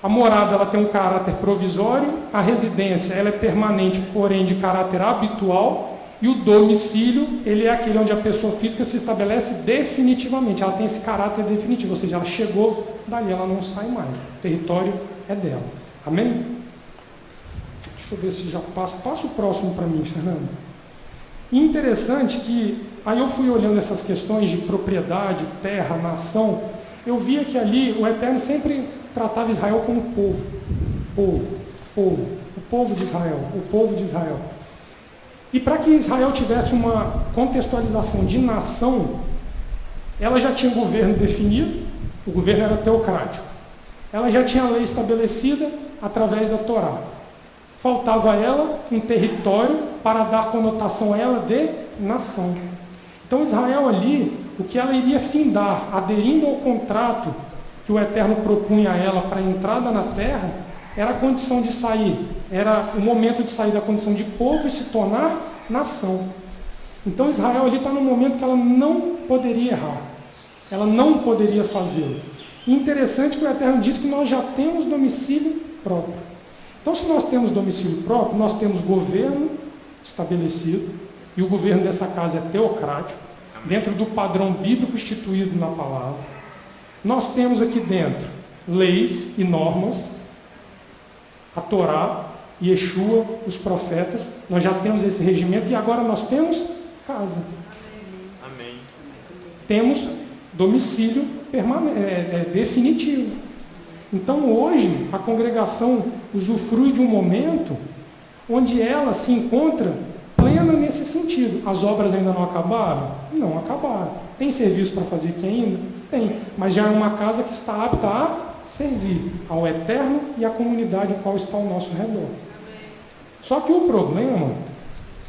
A morada ela tem um caráter provisório, a residência ela é permanente, porém de caráter habitual, e o domicílio ele é aquele onde a pessoa física se estabelece definitivamente. Ela tem esse caráter definitivo, ou seja, ela chegou, dali ela não sai mais. O território é dela. Amém? Deixa eu ver se já passo. Passa o próximo para mim, Fernando. Interessante que Aí eu fui olhando essas questões de propriedade, terra, nação, eu via que ali o Eterno sempre tratava Israel como povo, o povo de Israel, o povo de Israel. E para que Israel tivesse uma contextualização de nação, ela já tinha um governo definido, o governo era teocrático. Ela já tinha a lei estabelecida através da Torá. Faltava a ela um território para dar conotação a ela de nação. Então Israel ali, o que ela iria findar, aderindo ao contrato que o Eterno propunha a ela para a entrada na terra, era a condição de sair, era o momento de sair da condição de povo e se tornar nação. Então Israel ali está num momento que ela não poderia errar, ela não poderia fazê-lo. Interessante que o Eterno diz que nós já temos domicílio próprio. Então, se nós temos domicílio próprio, nós temos governo estabelecido, e o governo dessa casa é teocrático, dentro do padrão bíblico instituído na palavra. Nós temos aqui dentro leis e normas, a Torá, Yeshua, os profetas, nós já temos esse regimento, e agora nós temos casa. Amém. Temos domicílio definitivo. Então hoje a congregação usufrui de um momento onde ela se encontra plena nesse sentido. As obras ainda não acabaram? Não acabaram. Tem serviço para fazer aqui ainda? Tem. Mas já é uma casa que está apta a servir ao Eterno e à comunidade a qual está ao nosso redor. Só que o problema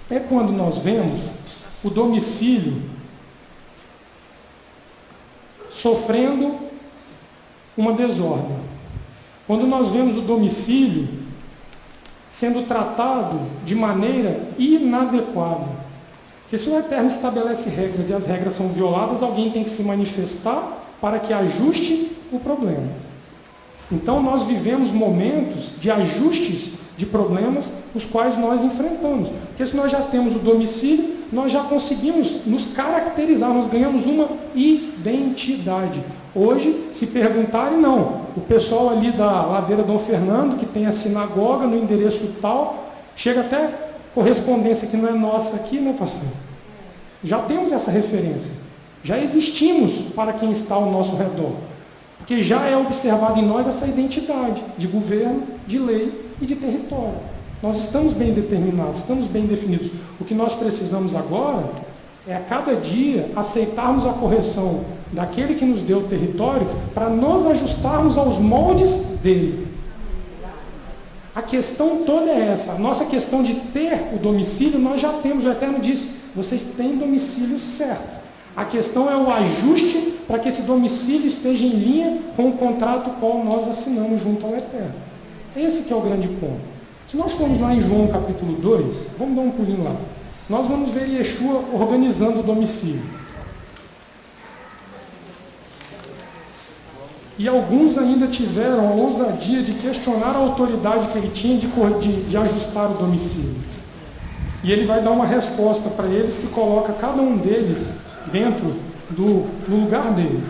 é quando nós vemos o domicílio sofrendo uma desordem. Quando nós vemos o domicílio sendo tratado de maneira inadequada. Porque se o Eterno estabelece regras e as regras são violadas, alguém tem que se manifestar para que ajuste o problema. Então nós vivemos momentos de ajustes de problemas os quais nós enfrentamos. Porque se nós já temos o domicílio, nós já conseguimos nos caracterizar, nós ganhamos uma identidade. Hoje, se perguntarem, não, o pessoal ali da ladeira Dom Fernando, que tem a sinagoga no endereço tal, chega até correspondência que não é nossa aqui, né, pastor? Já temos essa referência, já existimos para quem está ao nosso redor, porque já é observado em nós essa identidade de governo, de lei e de território. Nós estamos bem determinados, estamos bem definidos. O que nós precisamos agora é a cada dia aceitarmos a correção daquele que nos deu o território para nos ajustarmos aos moldes dele. A questão toda é essa. A nossa questão de ter o domicílio, nós já temos. O Eterno disse, vocês têm domicílio certo. A questão é o ajuste para que esse domicílio esteja em linha com o contrato qual nós assinamos junto ao Eterno. Esse que é o grande ponto. Se nós formos lá em João capítulo 2, vamos dar um pulinho lá. Nós vamos ver Yeshua organizando o domicílio. E alguns ainda tiveram a ousadia de questionar a autoridade que ele tinha de ajustar o domicílio. E ele vai dar uma resposta para eles que coloca cada um deles dentro do lugar deles.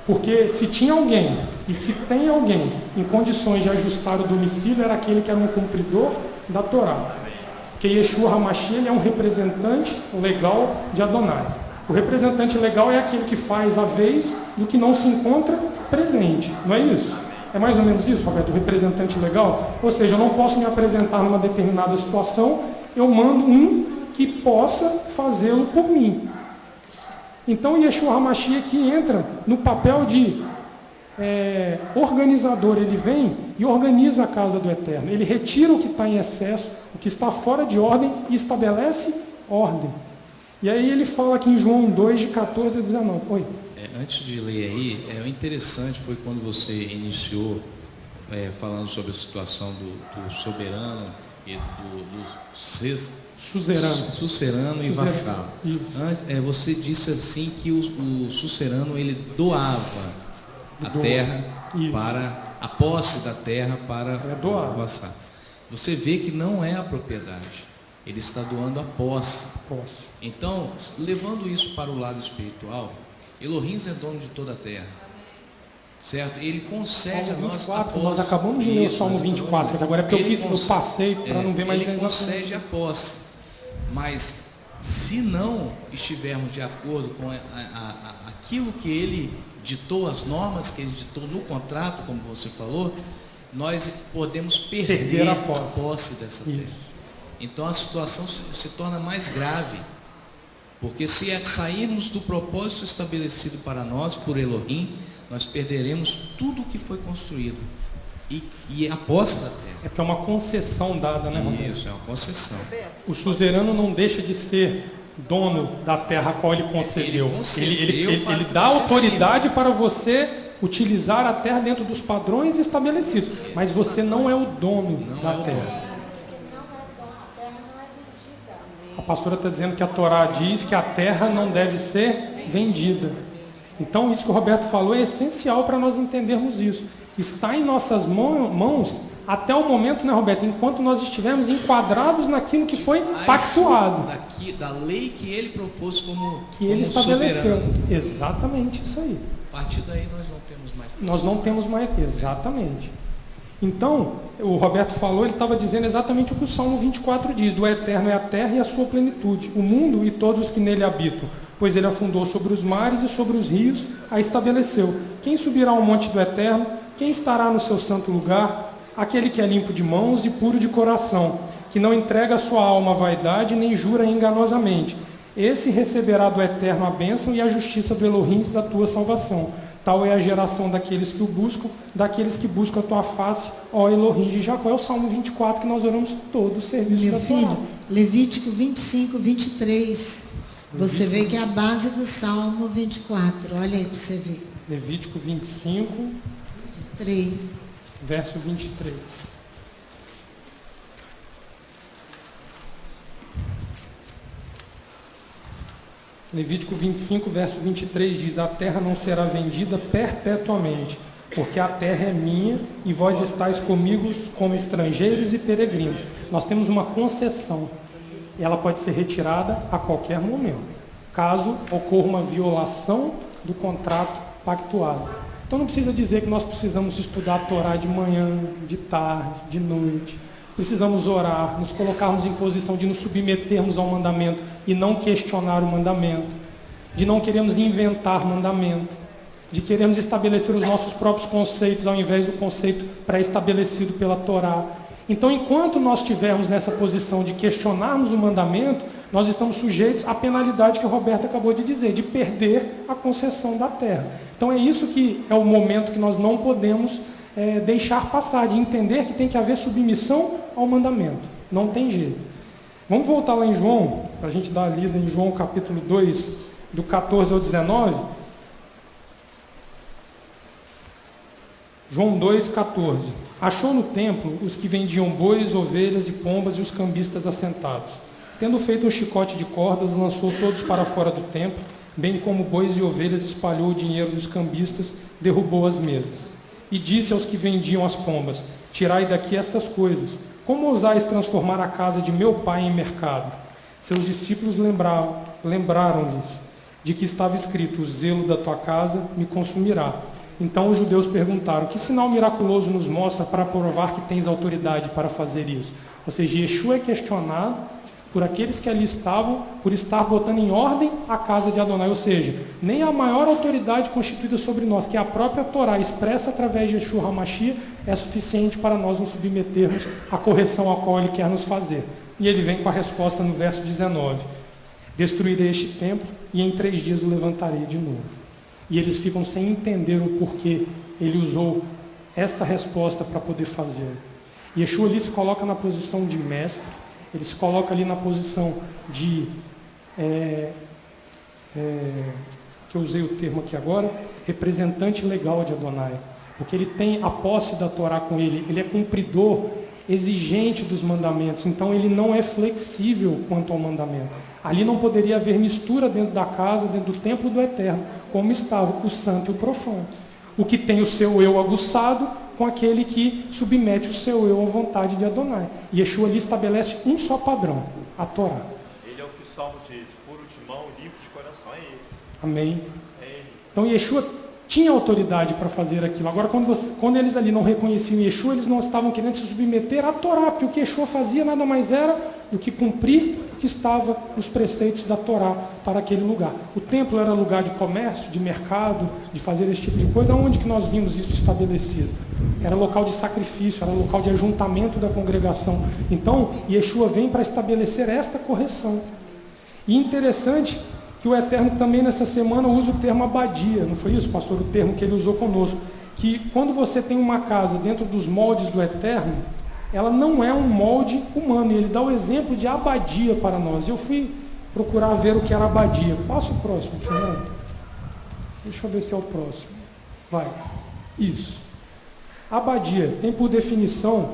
Porque se tinha alguém, e se tem alguém em condições de ajustar o domicílio, era aquele que era um cumpridor da Torá. Porque Yeshua HaMashiach é um representante legal de Adonai. O representante legal é aquele que faz a vez do que não se encontra presente. Não é isso? É mais ou menos isso, Roberto, o representante legal? Ou seja, eu não posso me apresentar numa determinada situação, eu mando um que possa fazê-lo por mim. Então Yeshua HaMashiach aqui entra no papel de organizador. Ele vem e organiza a casa do Eterno. Ele retira o que está em excesso, o que está fora de ordem e estabelece ordem. E aí ele fala aqui em João 2, de 14 a 19. Oi. Antes de ler aí, o interessante foi quando você iniciou falando sobre a situação do soberano e do sucerano e vassalo. Antes, você disse assim que o sucerano ele doava a terra para a posse da terra para o vassalo. Você vê que não é a propriedade, ele está doando a posse. Então, levando isso para o lado espiritual, Elohim é dono de toda a terra, certo? Ele concede a nós a posse. Nós acabamos de ler o Salmo 24, agora é porque eu passei para não ver mais. Ele concede a posse, mas Se não estivermos de acordo com aquilo que ele ditou, as normas que ele ditou no contrato, como você falou, nós podemos perder a posse dessa terra. Então a situação se torna mais grave, porque se sairmos do propósito estabelecido para nós por Elohim, nós perderemos tudo o que foi construído e a posse da terra. É porque é uma concessão dada, né, Roberto? Isso, é uma concessão. O suzerano não deixa de ser dono da terra a qual ele concedeu. Ele dá autoridade para você utilizar a terra dentro dos padrões estabelecidos, mas você não é o dono da terra. A pastora está dizendo que a Torá diz que a terra não deve ser vendida. Então, isso que o Roberto falou é essencial para nós entendermos isso. Está em nossas mãos até o momento, né, Roberto? Enquanto nós estivermos enquadrados naquilo que foi pactuado. Da lei que ele propôs como que ele estabeleceu. Soberano. Exatamente isso aí. A partir daí nós não temos mais. Nós não temos mais. Exatamente. Então, o Roberto falou, ele estava dizendo exatamente o que o Salmo 24 diz: do eterno é a terra e a sua plenitude, o mundo e todos os que nele habitam. Pois ele afundou sobre os mares e sobre os rios, a estabeleceu. Quem subirá ao monte do eterno? Quem estará no seu santo lugar? Aquele que é limpo de mãos e puro de coração, que não entrega a sua alma à vaidade, nem jura enganosamente. Esse receberá do eterno a bênção e a justiça do Elohim da tua salvação. Tal é a geração daqueles que o buscam, daqueles que buscam a tua face, ó Elohim de Jacó. É o Salmo 24 que nós oramos todo o serviço Meu da filho, Torá. Levítico 25, 23. Você vê que é a base do Salmo 24. Olha aí para você ver. Levítico 25, 3. verso 23. Levítico 25, verso 23 diz: a terra não será vendida perpetuamente, porque a terra é minha e vós estáis comigo como estrangeiros e peregrinos. Nós temos uma concessão, e ela pode ser retirada a qualquer momento, caso ocorra uma violação do contrato pactuado. Então não precisa dizer que nós precisamos estudar a Torá de manhã, de tarde, de noite. Precisamos orar, nos colocarmos em posição de nos submetermos ao mandamento e não questionar o mandamento, de não queremos inventar mandamento, de queremos estabelecer os nossos próprios conceitos ao invés do conceito pré-estabelecido pela Torá. Então, enquanto nós estivermos nessa posição de questionarmos o mandamento, nós estamos sujeitos à penalidade que o Roberto acabou de dizer, de perder a concessão da terra. Então é isso que é o momento que nós não podemos deixar passar, de entender que tem que haver submissão ao mandamento. Não tem jeito. Vamos voltar lá em João, para a gente dar a lida em João capítulo 2, do 14 ao 19. João 2, 14. Achou no templo os que vendiam bois, ovelhas e pombas e os cambistas assentados. Tendo feito um chicote de cordas, lançou todos para fora do templo, bem como bois e ovelhas, espalhou o dinheiro dos cambistas, derrubou as mesas. E disse aos que vendiam as pombas: tirai daqui estas coisas. Como ousais transformar a casa de meu pai em mercado? Seus discípulos lembraram-lhes de que estava escrito: o zelo da tua casa me consumirá. Então os judeus perguntaram: que sinal miraculoso nos mostra para provar que tens autoridade para fazer isso? Ou seja, Yeshua é questionado por aqueles que ali estavam, por estar botando em ordem a casa de Adonai. Ou seja, nem a maior autoridade constituída sobre nós, que é a própria Torá, expressa através de Yeshua HaMashiach, é suficiente para nós nos submetermos à correção a qual ele quer nos fazer. E ele vem com a resposta no verso 19: destruirei este templo e em 3 dias o levantarei de novo. E eles ficam sem entender o porquê ele usou esta resposta para poder fazer. Yeshua ali se coloca na posição de mestre, ele se coloca ali na posição de, que eu usei o termo aqui agora, representante legal de Adonai, porque ele tem a posse da Torá com ele, ele é cumpridor, exigente dos mandamentos, então ele não é flexível quanto ao mandamento. Ali não poderia haver mistura dentro da casa, dentro do templo do Eterno, como estava o santo e o profano. O que tem o seu eu aguçado com aquele que submete o seu eu à vontade de Adonai. E Yeshua ali estabelece um só padrão, a Torá. Ele é o que o Salmo diz: puro de mão, limpo de coração, é esse. Amém. É ele. Então Yeshua tinha autoridade para fazer aquilo. Agora, quando eles ali não reconheciam Yeshua, eles não estavam querendo se submeter à Torá, porque o que Yeshua fazia nada mais era do que cumprir que estava nos preceitos da Torá para aquele lugar. O templo era lugar de comércio, de mercado, de fazer esse tipo de coisa. Onde que nós vimos isso estabelecido? Era local de sacrifício, era local de ajuntamento da congregação. Então, Yeshua vem para estabelecer esta correção. E interessante que o Eterno também nessa semana usa o termo abadia, não foi isso, pastor? O termo que ele usou conosco. Que quando você tem uma casa dentro dos moldes do Eterno, ela não é um molde humano. E ele dá o exemplo de abadia para nós. Eu fui procurar ver o que era abadia. Passa o próximo, Fernando. Deixa eu ver se é o próximo. Vai. Isso. Abadia tem por definição,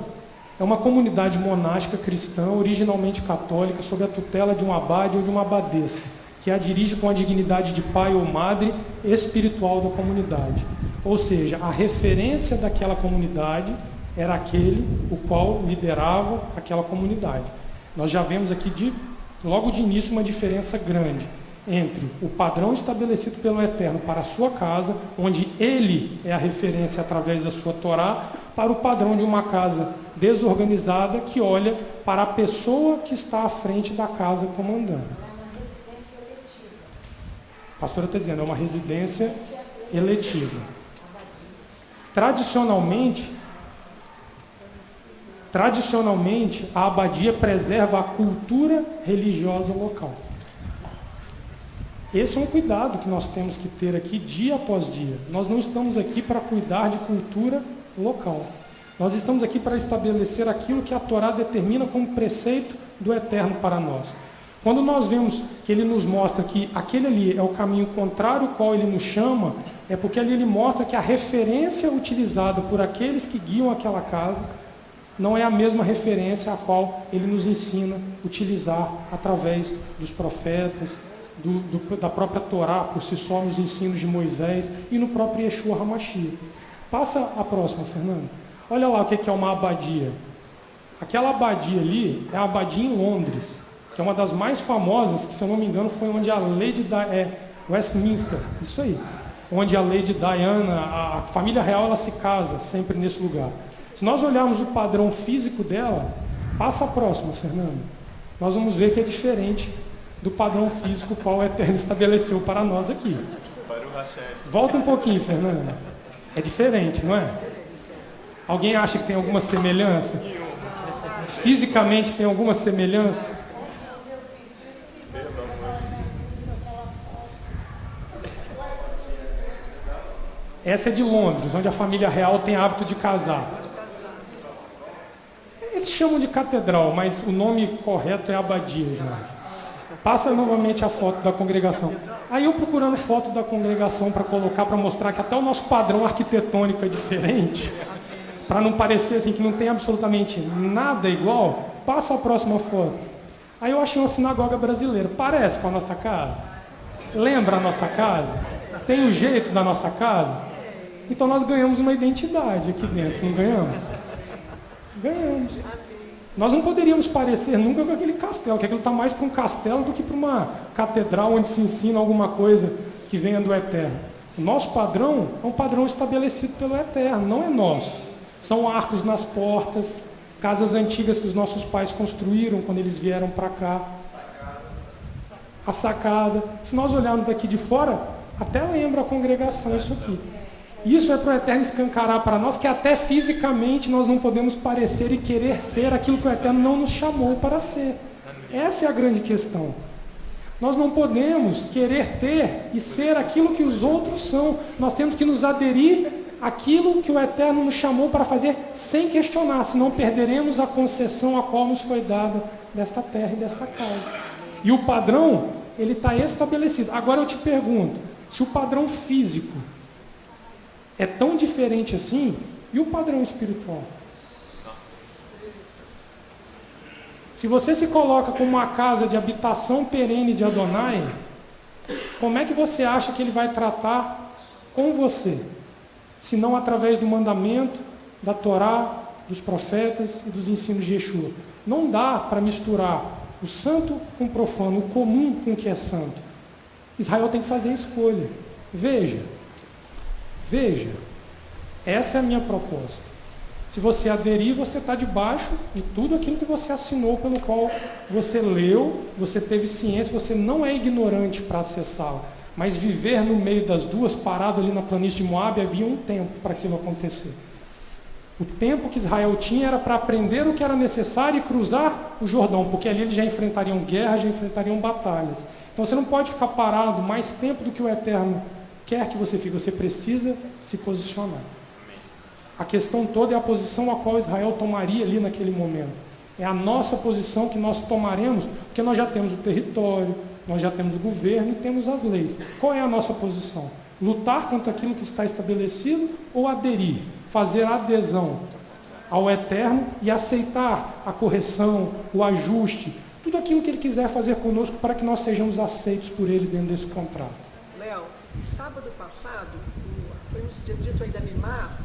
é uma comunidade monástica cristã, originalmente católica, sob a tutela de um abade ou de uma abadesa, que a dirige com a dignidade de pai ou madre espiritual da comunidade. Ou seja, a referência daquela comunidade era aquele o qual liderava aquela comunidade. Nós já vemos aqui, logo de início, uma diferença grande entre o padrão estabelecido pelo Eterno para a sua casa, onde ele é a referência através da sua Torá, para o padrão de uma casa desorganizada que olha para a pessoa que está à frente da casa comandando. A pastora está dizendo, é uma residência eletiva. Tradicionalmente, a abadia preserva a cultura religiosa local. Esse é um cuidado que nós temos que ter aqui dia após dia. Nós não estamos aqui para cuidar de cultura local. Nós estamos aqui para estabelecer aquilo que a Torá determina como preceito do Eterno para nós. Quando nós vemos que ele nos mostra que aquele ali é o caminho contrário ao qual ele nos chama, é porque ali ele mostra que a referência utilizada por aqueles que guiam aquela casa não é a mesma referência a qual ele nos ensina a utilizar através dos profetas, da própria Torá, por si só, nos ensinos de Moisés e no próprio Yeshua HaMashiach. Passa a próxima, Fernando. Olha lá o que é uma abadia. Aquela abadia ali é a abadia em Londres, que é uma das mais famosas, que, se eu não me engano, foi onde a Lady Westminster, isso aí, onde a Lady Diana, a família real, ela se casa sempre nesse lugar. Se nós olharmos o padrão físico dela, passa a próxima, Fernando, nós vamos ver que é diferente do padrão físico qual o Eterno estabeleceu para nós aqui. Volta um pouquinho, Fernando. É diferente, não é? Alguém acha que tem alguma semelhança? Fisicamente tem alguma semelhança? Essa é de Londres, onde a família real tem hábito de casar. Eles chamam de catedral, mas o nome correto é abadia, já. Passa novamente a foto da congregação. Aí eu procurando foto da congregação para colocar, para mostrar que até o nosso padrão arquitetônico é diferente, para não parecer assim que não tem absolutamente nada igual, passa a próxima foto. Aí eu achei uma sinagoga brasileira, parece com a nossa casa. Lembra a nossa casa? Tem o jeito da nossa casa? Então nós ganhamos uma identidade aqui dentro, não ganhamos? Ganhamos. Nós não poderíamos parecer nunca com aquele castelo, que aquilo está mais para um castelo do que para uma catedral onde se ensina alguma coisa que venha do Eterno. O nosso padrão é um padrão estabelecido pelo Eterno, não é nosso. São arcos nas portas, casas antigas que os nossos pais construíram quando eles vieram para cá. A sacada. Se nós olharmos daqui de fora, até lembra a congregação isso aqui. Isso é para o Eterno escancarar para nós que até fisicamente nós não podemos parecer e querer ser aquilo que o Eterno não nos chamou para ser. Essa é a grande questão. Nós não podemos querer ter e ser aquilo que os outros são. Nós temos que nos aderir àquilo que o Eterno nos chamou para fazer sem questionar, senão perderemos a concessão a qual nos foi dada desta terra e desta casa. E o padrão, ele está estabelecido. Agora eu te pergunto, se o padrão físico é tão diferente assim, e o padrão espiritual? Se você se coloca como uma casa de habitação perene de Adonai, como é que você acha que ele vai tratar com você? Se não através do mandamento, da Torá, dos profetas e dos ensinos de Yeshua. Não dá para misturar o santo com o profano, o comum com o que é santo. Israel tem que fazer a escolha. Veja, essa é a minha proposta. Se você aderir, você está debaixo de tudo aquilo que você assinou, pelo qual você leu, você teve ciência, você não é ignorante para acessá-la. Mas viver no meio das duas, parado ali na planície de Moabe, havia um tempo para aquilo acontecer. O tempo que Israel tinha era para aprender o que era necessário e cruzar o Jordão, porque ali eles já enfrentariam guerra, já enfrentariam batalhas. Então você não pode ficar parado mais tempo do que o Eterno quer que você fique, você precisa se posicionar. A questão toda é a posição a qual Israel tomaria ali naquele momento. É a nossa posição que nós tomaremos, porque nós já temos o território, nós já temos o governo e temos as leis. Qual é a nossa posição? Lutar contra aquilo que está estabelecido ou aderir? Fazer adesão ao Eterno e aceitar a correção, o ajuste, tudo aquilo que Ele quiser fazer conosco para que nós sejamos aceitos por Ele dentro desse contrato. Léo, e sábado passado, foi nos dito aí da Mimar,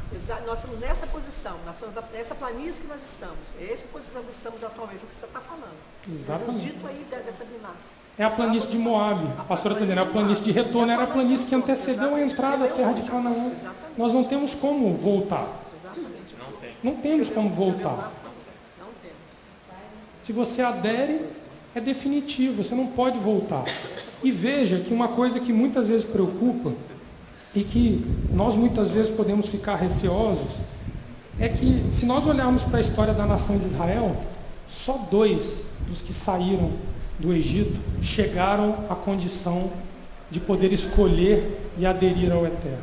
nós estamos nessa posição, nessa planície que nós estamos. É essa posição que estamos atualmente, o que você está falando. Exatamente. Nos dito aí dessa Mimar. É a planície de Moabe, a pastora está dizendo, é a planície de retorno, era a planície que antecedeu a entrada da terra de Canaã. Nós não temos como voltar. Não temos como voltar. Se você adere, é definitivo, você não pode voltar. E veja que uma coisa que muitas vezes preocupa, e que nós muitas vezes podemos ficar receosos, é que se nós olharmos para a história da nação de Israel, só 2 dos que saíram do Egito chegaram à condição de poder escolher e aderir ao Eterno.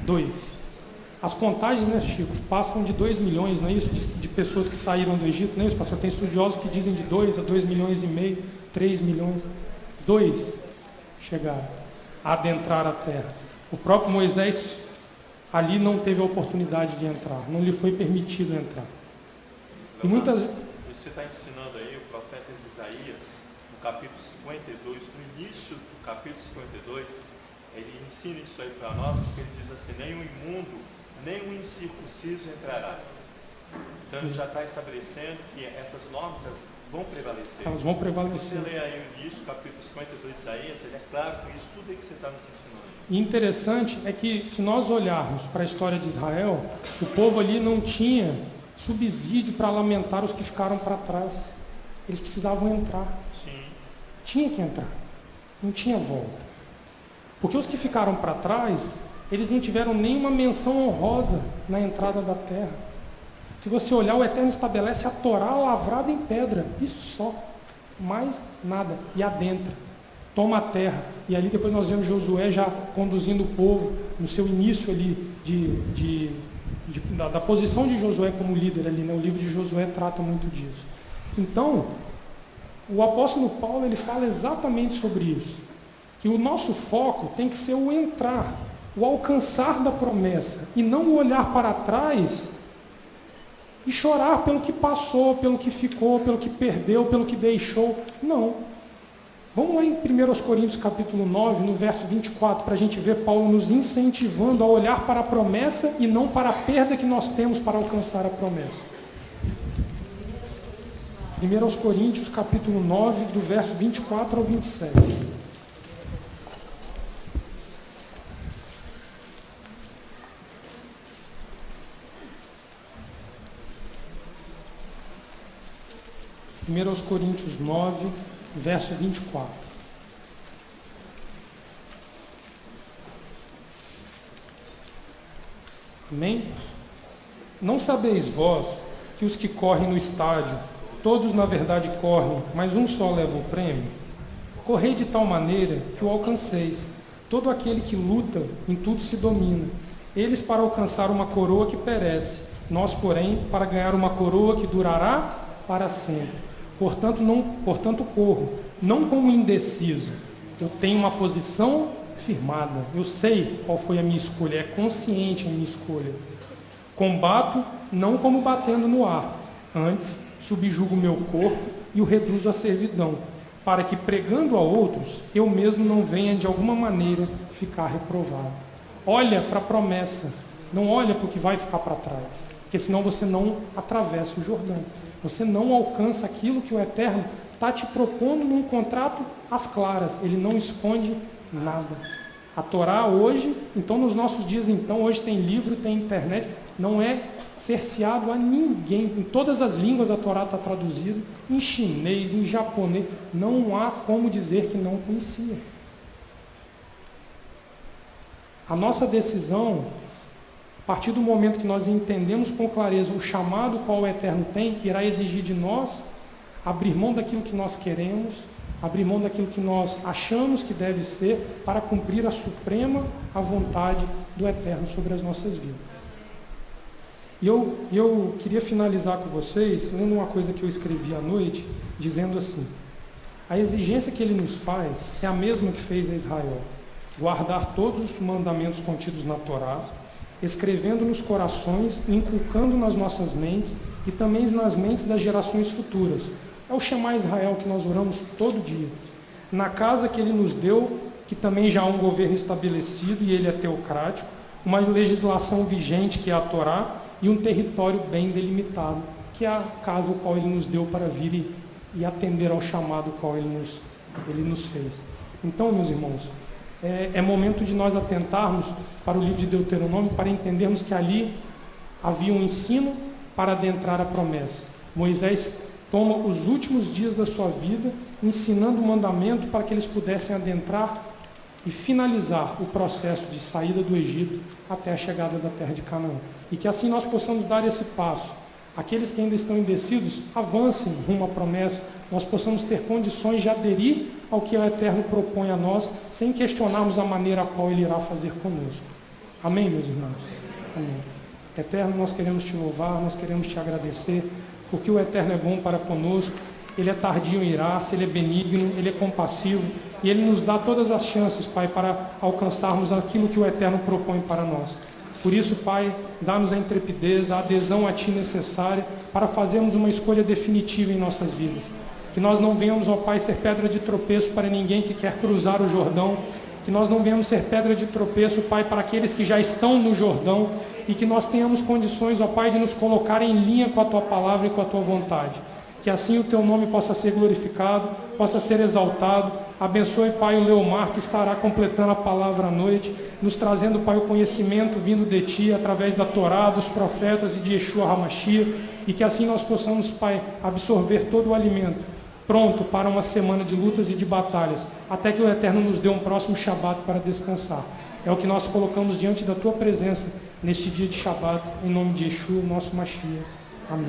2. As contagens, né, Chico, passam de 2 milhões, não é isso? De pessoas que saíram do Egito, não é isso, pastor? Tem estudiosos que dizem de 2 a 2 milhões e meio, 3 milhões. 2 chegaram a adentrar a terra. O próprio Moisés ali não teve a oportunidade de entrar, não lhe foi permitido entrar. E muitas... Você está ensinando aí o profeta Isaías, no capítulo 52, no início do capítulo 52, ele ensina isso aí para nós, porque ele diz assim, nem o imundo, nem o incircunciso entrará. Então ele já está estabelecendo que essas normas elas vão prevalecer. Elas vão prevalecer. Se você ler aí o início, capítulo 52 de Isaías, ele é claro com isso, tudo aí que você está nos ensinando. E interessante é que se nós olharmos para a história de Israel, o povo ali não tinha subsídio para lamentar os que ficaram para trás. Eles precisavam entrar. Sim. Tinha que entrar. Não tinha volta. Porque os que ficaram para trás, eles não tiveram nenhuma menção honrosa na entrada da terra. Se você olhar, o Eterno estabelece a Torá lavrada em pedra. Isso só. Mais nada. E adentra. Toma a terra. E ali depois nós vemos Josué já conduzindo o povo no seu início ali da posição de Josué como líder ali, né? O livro de Josué trata muito disso. Então, o apóstolo Paulo ele fala exatamente sobre isso, que o nosso foco tem que ser o entrar, o alcançar da promessa, e não o olhar para trás e chorar pelo que passou, pelo que ficou, pelo que perdeu, pelo que deixou. Não. Vamos lá em 1 Coríntios capítulo 9, no verso 24, para a gente ver Paulo nos incentivando a olhar para a promessa e não para a perda que nós temos para alcançar a promessa. 1 Coríntios capítulo 9, do verso 24 ao 27. Primeiros Coríntios 9, verso 24. Amém? Não sabeis vós que os que correm no estádio, todos na verdade correm, mas um só leva o prêmio? Correi de tal maneira que o alcanceis. Todo aquele que luta, em tudo se domina. Eles para alcançar uma coroa que perece, nós, porém, para ganhar uma coroa que durará para sempre. Portanto, corro, não como indeciso. Eu tenho uma posição firmada. Eu sei qual foi a minha escolha, é consciente a minha escolha. Combato não como batendo no ar. Antes, subjugo o meu corpo e o reduzo à servidão, para que, pregando a outros, eu mesmo não venha de alguma maneira ficar reprovado. Olha para a promessa, não olha para o que vai ficar para trás, porque senão você não atravessa o Jordão. Você não alcança aquilo que o Eterno está te propondo num contrato às claras. Ele não esconde nada. A Torá hoje, então nos nossos dias, então, hoje tem livro, tem internet, não é cerceado a ninguém. Em todas as línguas a Torá está traduzida, em chinês, em japonês. Não há como dizer que não conhecia. A nossa decisão, a partir do momento que nós entendemos com clareza o chamado qual o Eterno tem, irá exigir de nós abrir mão daquilo que nós queremos, abrir mão daquilo que nós achamos que deve ser, para cumprir a suprema vontade do Eterno sobre as nossas vidas. E eu queria finalizar com vocês, lendo uma coisa que eu escrevi à noite, dizendo assim: a exigência que ele nos faz é a mesma que fez a Israel, guardar todos os mandamentos contidos na Torá, escrevendo nos corações, inculcando nas nossas mentes e também nas mentes das gerações futuras. É o Shema Israel que nós oramos todo dia. Na casa que ele nos deu, que também já há um governo estabelecido e ele é teocrático, uma legislação vigente que é a Torá e um território bem delimitado, que é a casa o qual ele nos deu para vir e atender ao chamado qual ele nos fez. Então, meus irmãos, é momento de nós atentarmos para o livro de Deuteronômio, para entendermos que ali havia um ensino para adentrar a promessa. Moisés toma os últimos dias da sua vida ensinando o mandamento para que eles pudessem adentrar e finalizar o processo de saída do Egito até a chegada da terra de Canaã. E que assim nós possamos dar esse passo. Aqueles que ainda estão indecisos, avancem rumo à promessa, nós possamos ter condições de aderir ao que o Eterno propõe a nós, sem questionarmos a maneira a qual Ele irá fazer conosco. Amém, meus irmãos? Amém. Eterno, nós queremos Te louvar, nós queremos Te agradecer, porque o Eterno é bom para conosco, Ele é tardio em irar-se, Ele é benigno, Ele é compassivo, e Ele nos dá todas as chances, Pai, para alcançarmos aquilo que o Eterno propõe para nós. Por isso, Pai, dá-nos a intrepidez, a adesão a Ti necessária, para fazermos uma escolha definitiva em nossas vidas. Que nós não venhamos, ó Pai, ser pedra de tropeço para ninguém que quer cruzar o Jordão, que nós não venhamos ser pedra de tropeço, Pai, para aqueles que já estão no Jordão, e que nós tenhamos condições, ó Pai, de nos colocar em linha com a Tua palavra e com a Tua vontade. Que assim o Teu nome possa ser glorificado, possa ser exaltado. Abençoe, Pai, o Leomar, que estará completando a palavra à noite, nos trazendo, Pai, o conhecimento vindo de Ti, através da Torá, dos profetas e de Yeshua HaMashiach, e que assim nós possamos, Pai, absorver todo o alimento, pronto para uma semana de lutas e de batalhas, até que o Eterno nos dê um próximo Shabat para descansar. É o que nós colocamos diante da Tua presença neste dia de Shabat, em nome de Yeshua, nosso Mashiach. Amém.